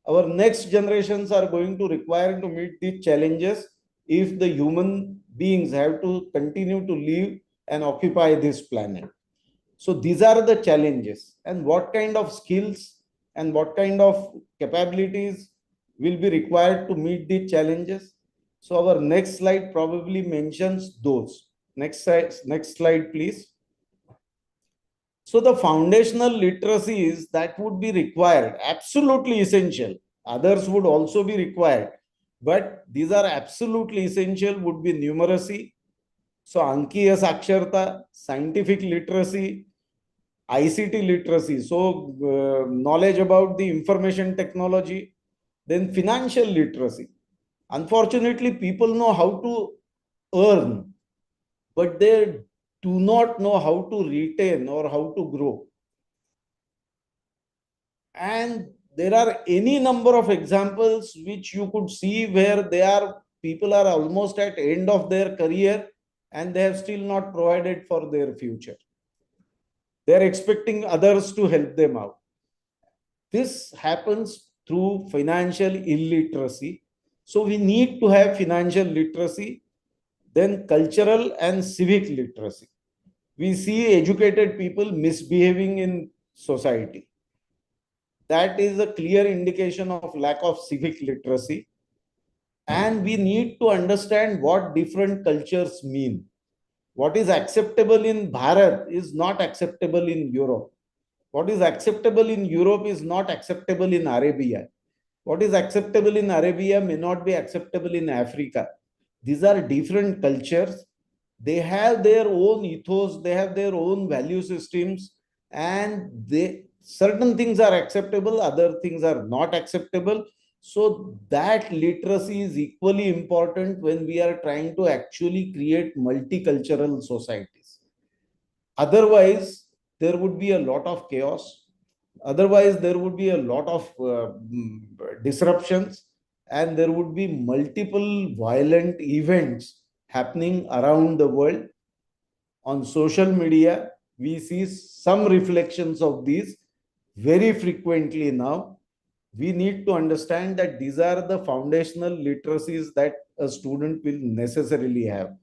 our next generations are going to require to meet these challenges if the human beings have to continue to live and occupy this planet. So these are the challenges, and what kind of skills and what kind of capabilities will be required to meet these challenges. So our next slide probably mentions those. Next slide, please. So the foundational literacies that would be required, absolutely essential. Others would also be required, but these are absolutely essential, would be numeracy. So Ankiya Saksharta, scientific literacy, ICT literacy, so knowledge about the information technology, then financial literacy. Unfortunately, people know how to earn, but they do not know how to retain or how to grow. And there are any number of examples which you could see where people are almost at end of their career and they have still not provided for their future. They are expecting others to help them out. This happens through financial illiteracy. So we need to have financial literacy, then cultural and civic literacy. We see educated people misbehaving in society. That is a clear indication of lack of civic literacy. And we need to understand what different cultures mean. What is acceptable in Bharat is not acceptable in Europe. What is acceptable in Europe is not acceptable in Arabia. What is acceptable in Arabia may not be acceptable in Africa. These are different cultures. They have their own ethos, they have their own value systems, and certain things are acceptable, other things are not acceptable. So that literacy is equally important when we are trying to actually create multicultural societies. Otherwise, there would be a lot of chaos. Otherwise, there would be a lot of disruptions, and there would be multiple violent events happening around the world. On social media, we see some reflections of these very frequently now. We need to understand that these are the foundational literacies that a student will necessarily have.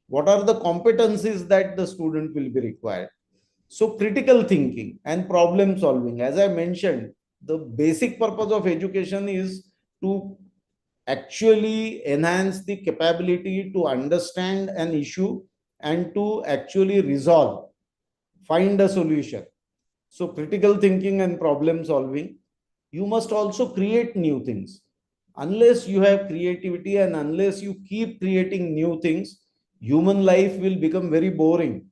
What are the competencies that the student will be required? So critical thinking and problem solving, as I mentioned, the basic purpose of education is to actually enhance the capability to understand an issue and to actually resolve, find a solution. So critical thinking and problem solving. You must also create new things. Unless you have creativity and unless you keep creating new things, human life will become very boring.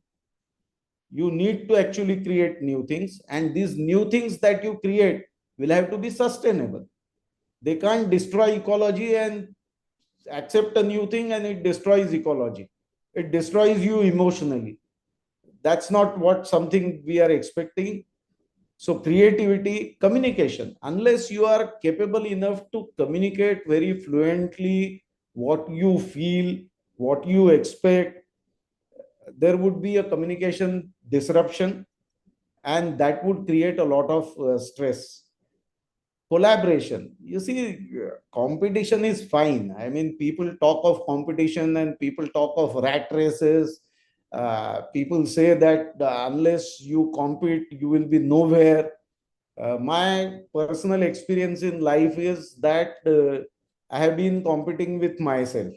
You need to actually create new things, and these new things that you create will have to be sustainable. They can't destroy ecology and accept a new thing and it destroys ecology. It destroys you emotionally. That's not what something we are expecting. So creativity, communication, unless you are capable enough to communicate very fluently what you feel, what you expect, there would be a communication disruption, and that would create a lot of stress. Collaboration, you see, competition is fine. I mean, people talk of competition and people talk of rat races People say that unless you compete, you will be nowhere. My personal experience in life is that I have been competing with myself.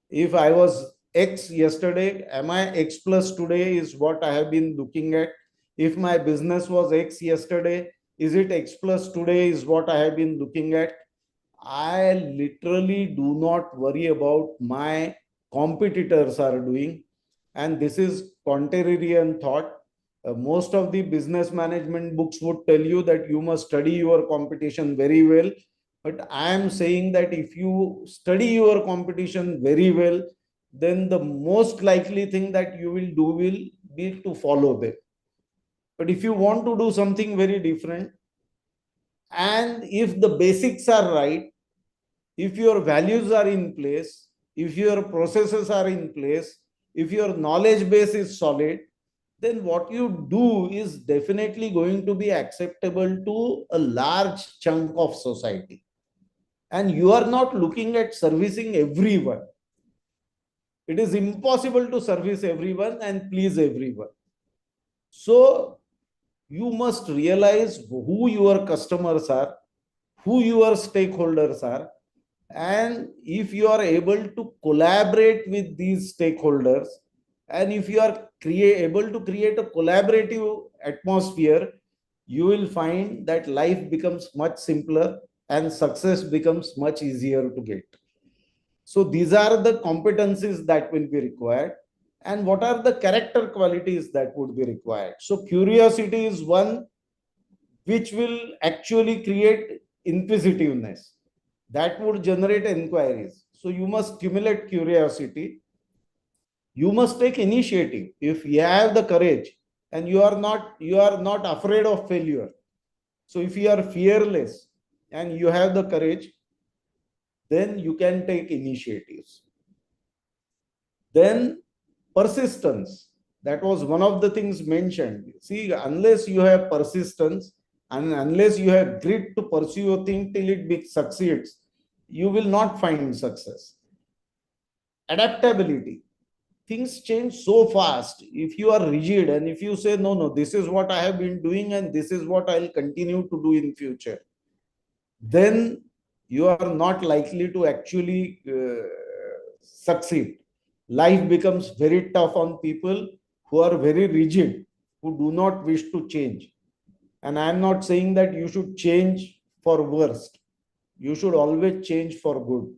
If I was X yesterday, am I X plus today is what I have been looking at. If my business was X yesterday, is it X plus today is what I have been looking at. I literally do not worry about my competitors are doing. And this is contrarian thought. Most of the business management books would tell you that you must study your competition very well. But I am saying that if you study your competition very well, then the most likely thing that you will do will be to follow them. But if you want to do something very different, and if the basics are right, if your values are in place, if your processes are in place, if your knowledge base is solid, then what you do is definitely going to be acceptable to a large chunk of society. And you are not looking at servicing everyone. It is impossible to service everyone and please everyone. So you must realize who your customers are, who your stakeholders are, and if you are able to collaborate with these stakeholders, and if you are able to create a collaborative atmosphere, you will find that life becomes much simpler and success becomes much easier to get. So these are the competencies that will be required. And what are the character qualities that would be required? So curiosity is one which will actually create inquisitiveness, that would generate inquiries. So you must stimulate curiosity. You must take initiative. If you have the courage and you are not afraid of failure. So if you are fearless and you have the courage, then you can take initiatives. Then persistence. That was one of the things mentioned. See, unless you have persistence and unless you have grit to pursue a thing till it succeeds, you will not find success. Adaptability. Things change so fast. If you are rigid and if you say, no, no, this is what I have been doing and this is what I'll continue to do in future, then you are not likely to actually succeed. Life becomes very tough on people who are very rigid, who do not wish to change. And I am not saying that you should change for worst. You should always change for good.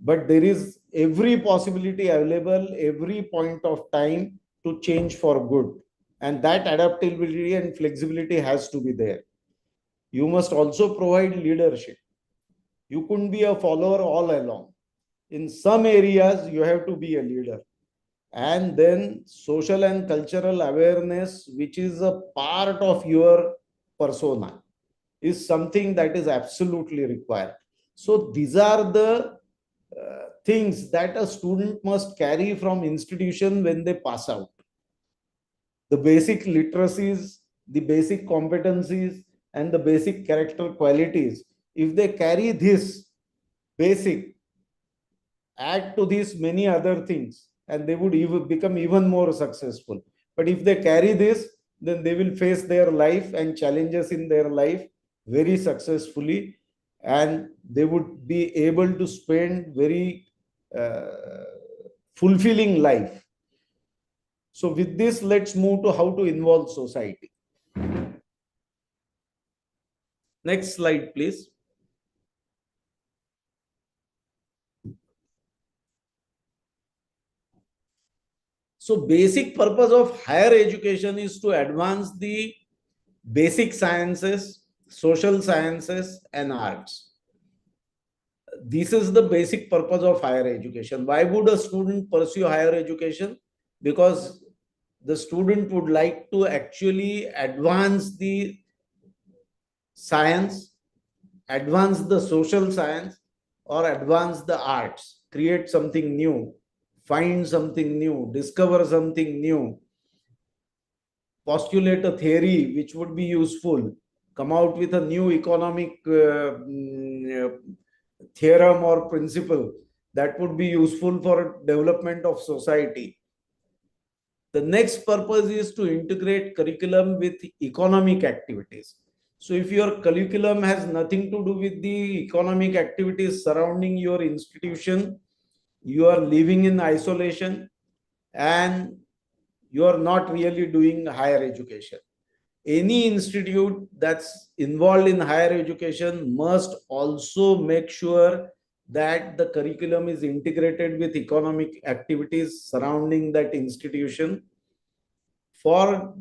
But there is every possibility available, every point of time to change for good. And that adaptability and flexibility has to be there. You must also provide leadership. You couldn't be a follower all along. In some areas, you have to be a leader. And then social and cultural awareness, which is a part of your persona, is something that is absolutely required. So these are the things that a student must carry from institution when they pass out. The basic literacies, the basic competencies, and the basic character qualities. If they carry this basic, add to these many other things, and they would even become even more successful. But if they carry this, then they will face their life and challenges in their life very successfully, and they would be able to spend very uh, fulfilling life. So with this, let's move to how to involve society. Next slide, please. So basic purpose of higher education is to advance the basic sciences, social sciences, and arts. This is the basic purpose of higher education. Why would a student pursue higher education? Because the student would like to actually advance the science, advance the social science, or advance the arts, create something new, find something new, discover something new, postulate a theory which would be useful, come out with a new economic theorem or principle that would be useful for development of society. The next purpose is to integrate curriculum with economic activities. So if your curriculum has nothing to do with the economic activities surrounding your institution, you are living in isolation and you are not really doing higher education. Any institute that's involved in higher education must also make sure that the curriculum is integrated with economic activities surrounding that institution for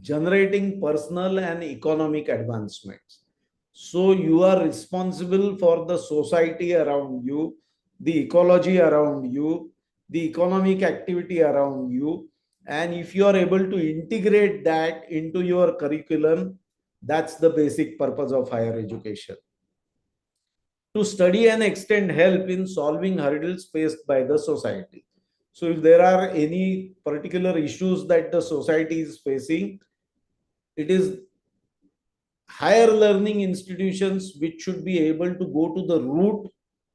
generating personal and economic advancements. So you are responsible for the society around you, the ecology around you, the economic activity around you. And if you are able to integrate that into your curriculum, that's the basic purpose of higher education. To study and extend help in solving hurdles faced by the society. So if there are any particular issues that the society is facing, it is higher learning institutions which should be able to go to the root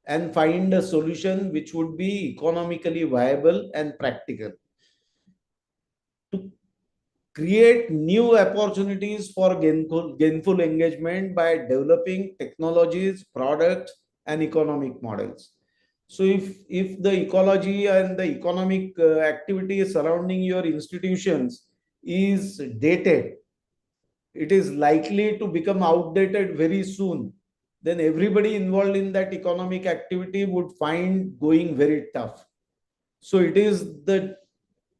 and find a solution which would be economically viable and practical. To create new opportunities for gainful engagement by developing technologies, products, and economic models. So if the ecology and the economic activity surrounding your institutions is dated, it is likely to become outdated very soon, then everybody involved in that economic activity would find going very tough. So it is the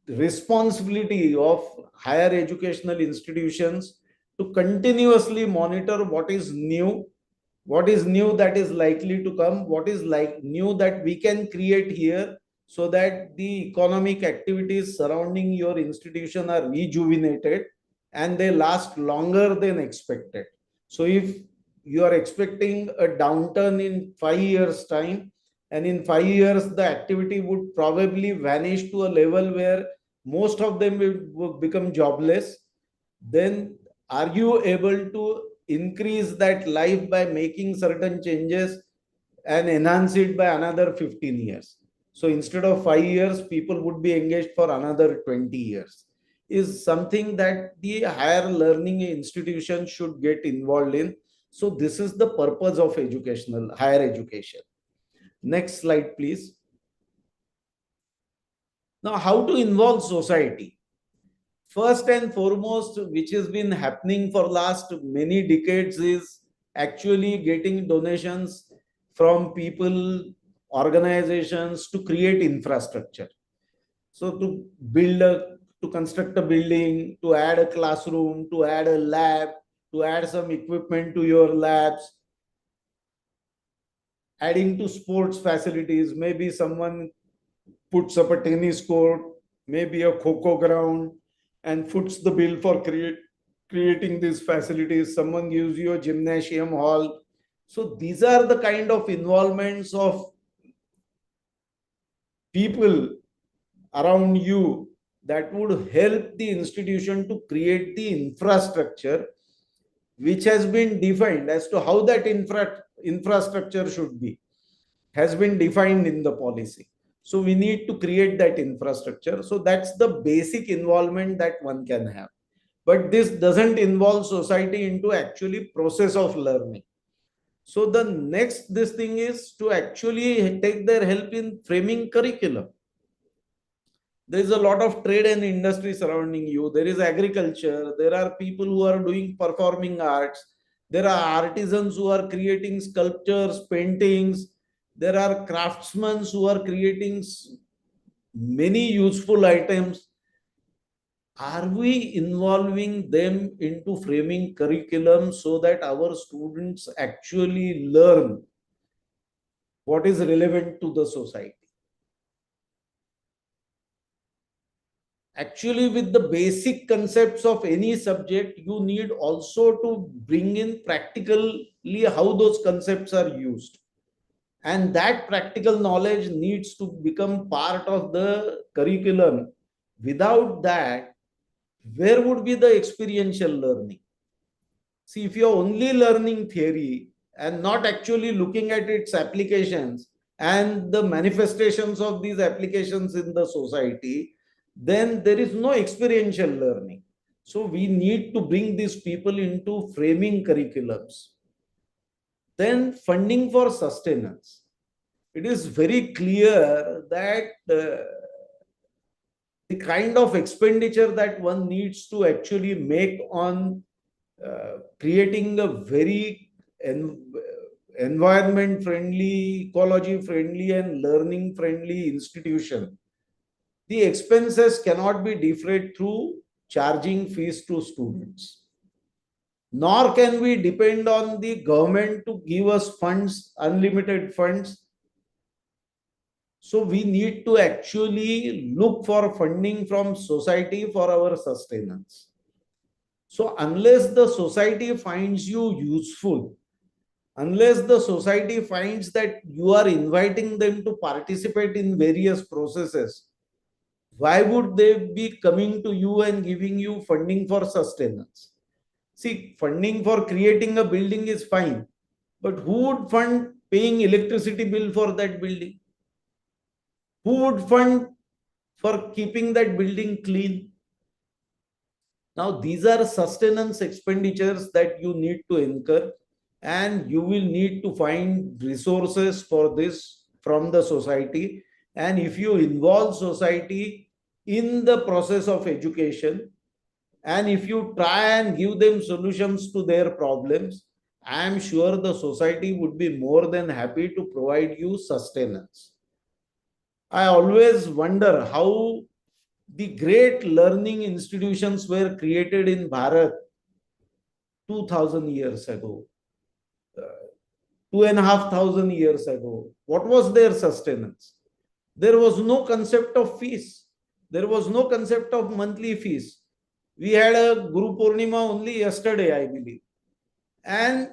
responsibility of higher educational institutions to continuously monitor what is new that is likely to come, what is like new that we can create here, so that the economic activities surrounding your institution are rejuvenated and they last longer than expected. So if you are expecting a downturn in 5 years time, and in 5 years the activity would probably vanish to a level where most of them will become jobless, then are you able to increase that life by making certain changes and enhance it by another 15 years? So instead of 5 years, people would be engaged for another 20 years, is something that the higher learning institution should get involved in. So this is the purpose of educational higher education. Next slide, please. Now, how to involve society? First and foremost, which has been happening for last many decades, is actually getting donations from people, organizations to create infrastructure. So to construct a building, to add a classroom, to add a lab, to add some equipment to your labs, adding to sports facilities. Maybe someone puts up a tennis court, maybe a kho ground, and foots the bill for creating these facilities. Someone gives you a gymnasium hall. So these are the kind of involvements of people around you that would help the institution to create the infrastructure which has been defined. As to how that infrastructure should be has been defined in the policy. So we need to create that infrastructure. So that's the basic involvement that one can have. But this doesn't involve society into actually process of learning. So the next this thing is to actually take their help in framing curriculum. There is a lot of trade and industry surrounding you. There is agriculture. There are people who are doing performing arts. There are artisans who are creating sculptures, paintings. There are craftsmen who are creating many useful items. Are we involving them into framing curriculum so that our students actually learn what is relevant to the society? Actually, with the basic concepts of any subject, you need also to bring in practically how those concepts are used. And that practical knowledge needs to become part of the curriculum. Without that, where would be the experiential learning? See, if you're only learning theory and not actually looking at its applications and the manifestations of these applications in the society, then there is no experiential learning. So we need to bring these people into framing curriculums. Then funding for sustenance. It is very clear that the kind of expenditure that one needs to actually make on creating a very environment friendly, ecology friendly, and learning friendly institution, the expenses cannot be defrayed through charging fees to students. Nor can we depend on the government to give us funds, unlimited funds. So we need to actually look for funding from society for our sustenance. So unless the society finds you useful, unless the society finds that you are inviting them to participate in various processes, why would they be coming to you and giving you funding for sustenance? See, funding for creating a building is fine, but who would fund paying electricity bill for that building? Who would fund for keeping that building clean? Now, these are sustenance expenditures that you need to incur, and you will need to find resources for this from the society. And if you involve society in the process of education, and if you try and give them solutions to their problems, I am sure the society would be more than happy to provide you sustenance. I always wonder how the great learning institutions were created in Bharat 2000 years ago, 2,500 years ago. What was their sustenance? There was no concept of fees. There was no concept of monthly fees. We had a Guru Purnima only yesterday, I believe. And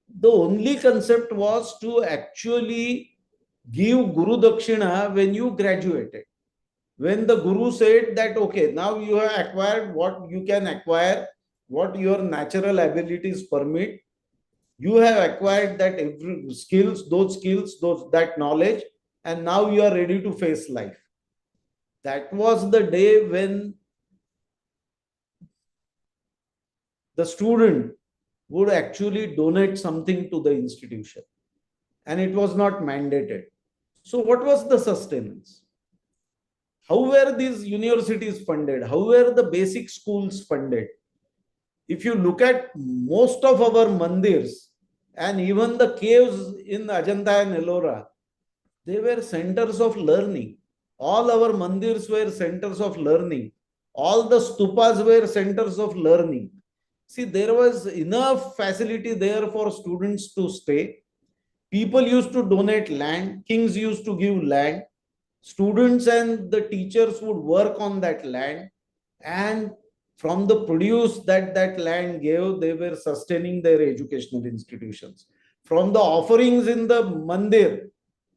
the only concept was to actually give Guru Dakshina when you graduated. When the Guru said that, okay, now you have acquired what you can acquire, what your natural abilities permit, you have acquired that every skills, that knowledge, and now you are ready to face life. That was the day when the student would actually donate something to the institution, and it was not mandated. So what was the sustenance? How were these universities funded? How were the basic schools funded? If you look at most of our mandirs and even the caves in Ajanta and Ellora, they were centers of learning. All our mandirs were centers of learning. All the stupas were centers of learning. See, there was enough facility there for students to stay. People used to donate land. Kings used to give land. Students and the teachers would work on that land. And from the produce that that land gave, they were sustaining their educational institutions. From the offerings in the mandir,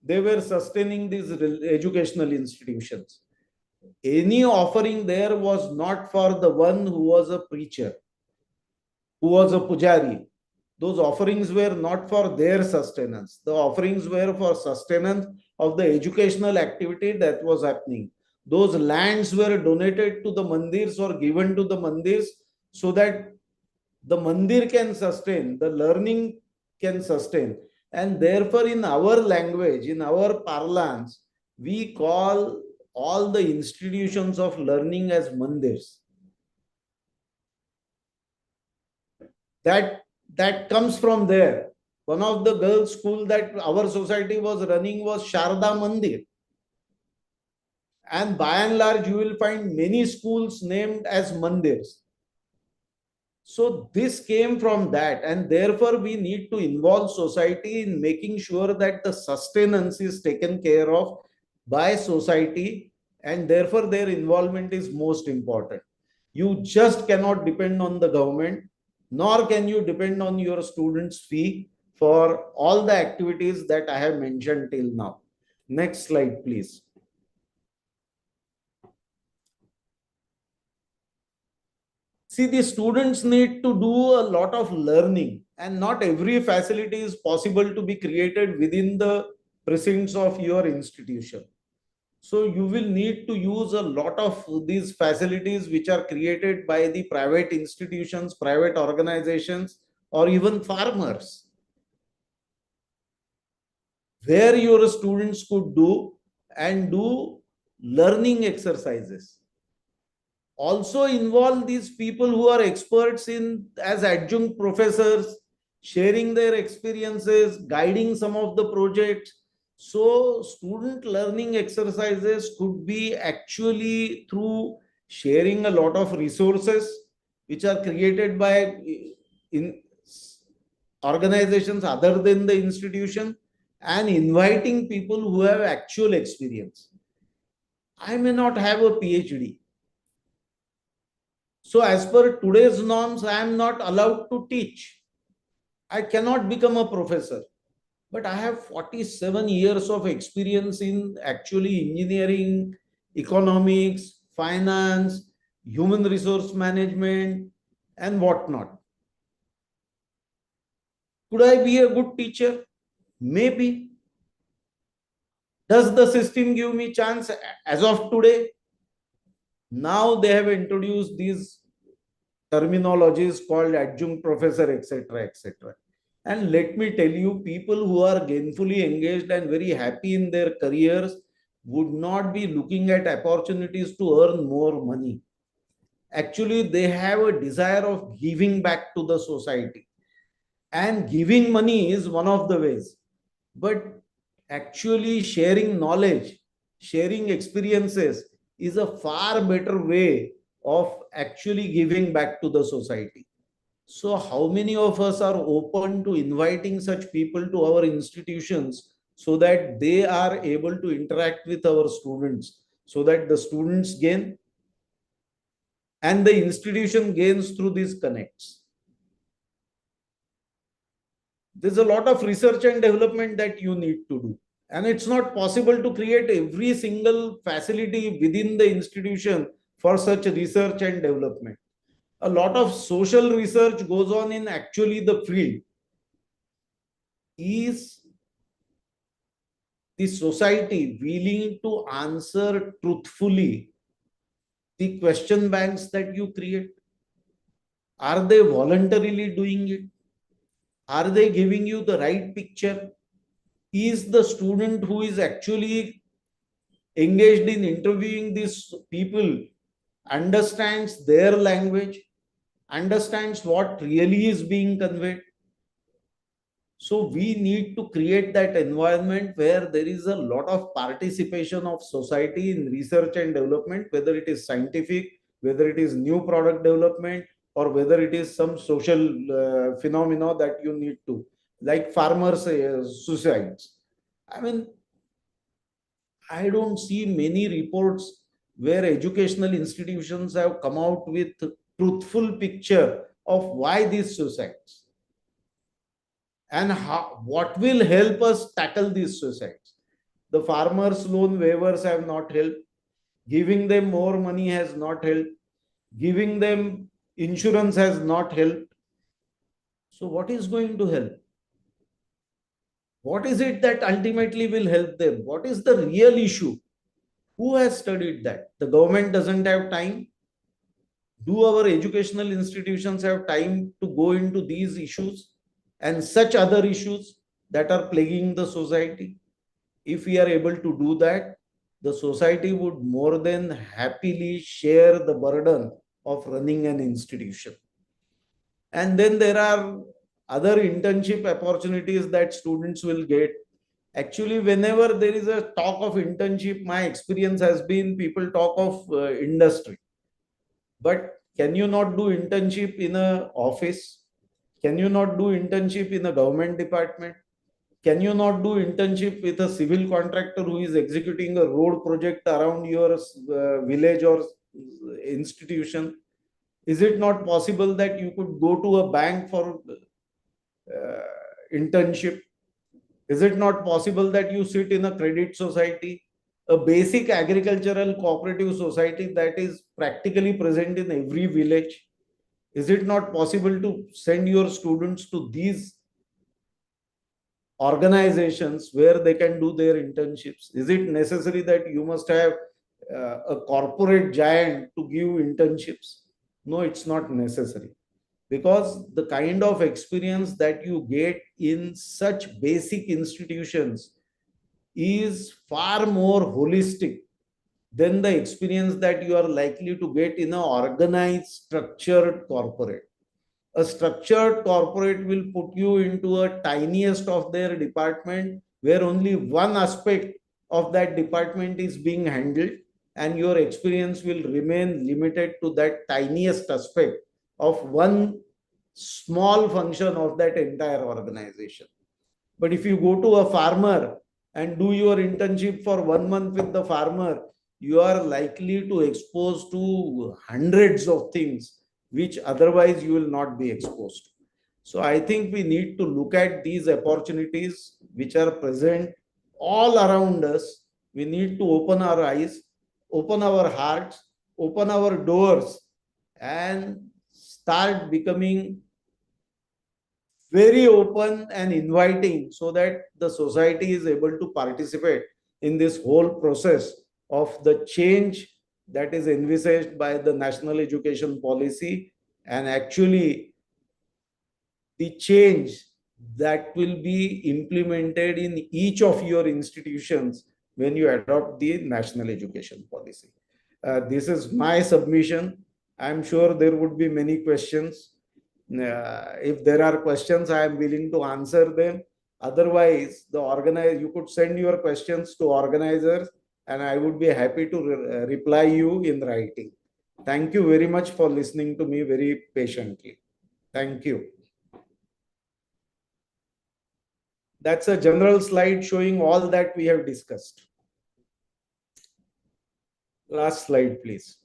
they were sustaining these educational institutions. Any offering there was not for the one who was a preacher, who was a pujari. Those offerings were not for their sustenance. The offerings were for sustenance of the educational activity that was happening. Those lands were donated to the mandirs or given to the mandirs so that the mandir can sustain, the learning can sustain. And therefore, in our language, in our parlance, we call all the institutions of learning as mandirs. That comes from there. One of the girls' school that our society was running was Sharda Mandir. And by and large, you will find many schools named as mandirs. So this came from that, and therefore we need to involve society in making sure that the sustenance is taken care of by society, and therefore their involvement is most important. You just cannot depend on the government, nor can you depend on your students' fee for all the activities that I have mentioned till now. Next slide, please. See, the students need to do a lot of learning, and not every facility is possible to be created within the precincts of your institution. So you will need to use a lot of these facilities which are created by the private institutions, private organizations, or even farmers, where your students could do learning exercises. Also involve these people who are experts in as adjunct professors, sharing their experiences, guiding some of the projects. So student learning exercises could be actually through sharing a lot of resources which are created by in organizations other than the institution, and inviting people who have actual experience. I may not have a PhD, so as per today's norms, I am not allowed to teach. I cannot become a professor. But I have 47 years of experience in actually engineering, economics, finance, human resource management, and whatnot. Could I be a good teacher? Maybe. Does the system give me chance as of today? Now they have introduced these terminologies called adjunct professor, etc., etc. And let me tell you, people who are gainfully engaged and very happy in their careers would not be looking at opportunities to earn more money. Actually, they have a desire of giving back to the society. And giving money is one of the ways. But actually, sharing knowledge, sharing experiences is a far better way of actually giving back to the society. So, how many of us are open to inviting such people to our institutions so that they are able to interact with our students, so that the students gain and the institution gains through these connects? There's a lot of research and development that you need to do. And it's not possible to create every single facility within the institution for such research and development. A lot of social research goes on in actually the field. Is the society willing to answer truthfully the question banks that you create? Are they voluntarily doing it? Are they giving you the right picture? Is the student who is actually engaged in interviewing these people understands their language, understands what really is being conveyed? So we need to create that environment where there is a lot of participation of society in research and development, whether it is scientific, whether it is new product development, or whether it is some social phenomena that you need to, like farmers' suicides. I mean, I don't see many reports where educational institutions have come out with truthful picture of why these suicides and how, what will help us tackle these suicides. The farmers' loan waivers have not helped. Giving them more money has not helped. Giving them insurance has not helped. So, what is going to help? What is it that ultimately will help them? What is the real issue? Who has studied that? The government doesn't have time. Do our educational institutions have time to go into these issues and such other issues that are plaguing the society? If we are able to do that, the society would more than happily share the burden of running an institution. And then there are other internship opportunities that students will get. Actually, whenever there is a talk of internship, my experience has been people talk of industry. But can you not do internship in a office? Can you not do internship in a government department? Can you not do internship with a civil contractor who is executing a road project around your village or institution? Is it not possible that you could go to a bank for internship? Is it not possible that you sit in a credit society, a basic agricultural cooperative society that is practically present in every village? Is it not possible to send your students to these organizations where they can do their internships? Is it necessary that you must have a corporate giant to give internships? No, it's not necessary, because the kind of experience that you get in such basic institutions is far more holistic than the experience that you are likely to get in an organized, structured corporate. A structured corporate will put you into a tiniest of their department where only one aspect of that department is being handled, and your experience will remain limited to that tiniest aspect of one small function of that entire organization. But if you go to a farmer and do your internship for 1 month with the farmer, you are likely to expose to hundreds of things which otherwise you will not be exposed to. So I think we need to look at these opportunities which are present all around us. We need to open our eyes, open our hearts, open our doors, and start becoming very open and inviting, so that the society is able to participate in this whole process of the change that is envisaged by the national education policy, and actually the change that will be implemented in each of your institutions when you adopt the national education policy. This is my submission. I'm sure there would be many questions. If there are questions, I am willing to answer them. Otherwise, you could send your questions to organizers, and I would be happy to reply you in writing. Thank you very much for listening to me very patiently. Thank you. That's a general slide showing all that we have discussed. Last slide, please.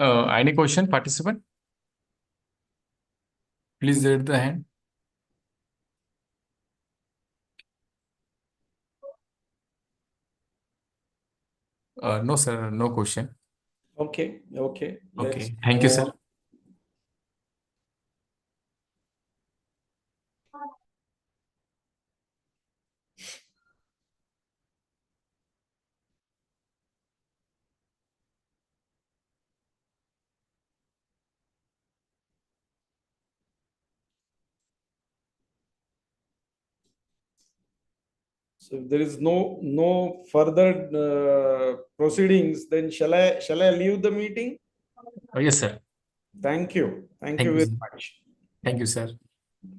Any question, participant? Please raise the hand. No, sir, no question. Okay. Okay, thank you, sir. So if there is no further proceedings, then shall I leave the meeting? Yes, sir. Thank you. Thank Thank you you, very sir. much. Thank you, sir.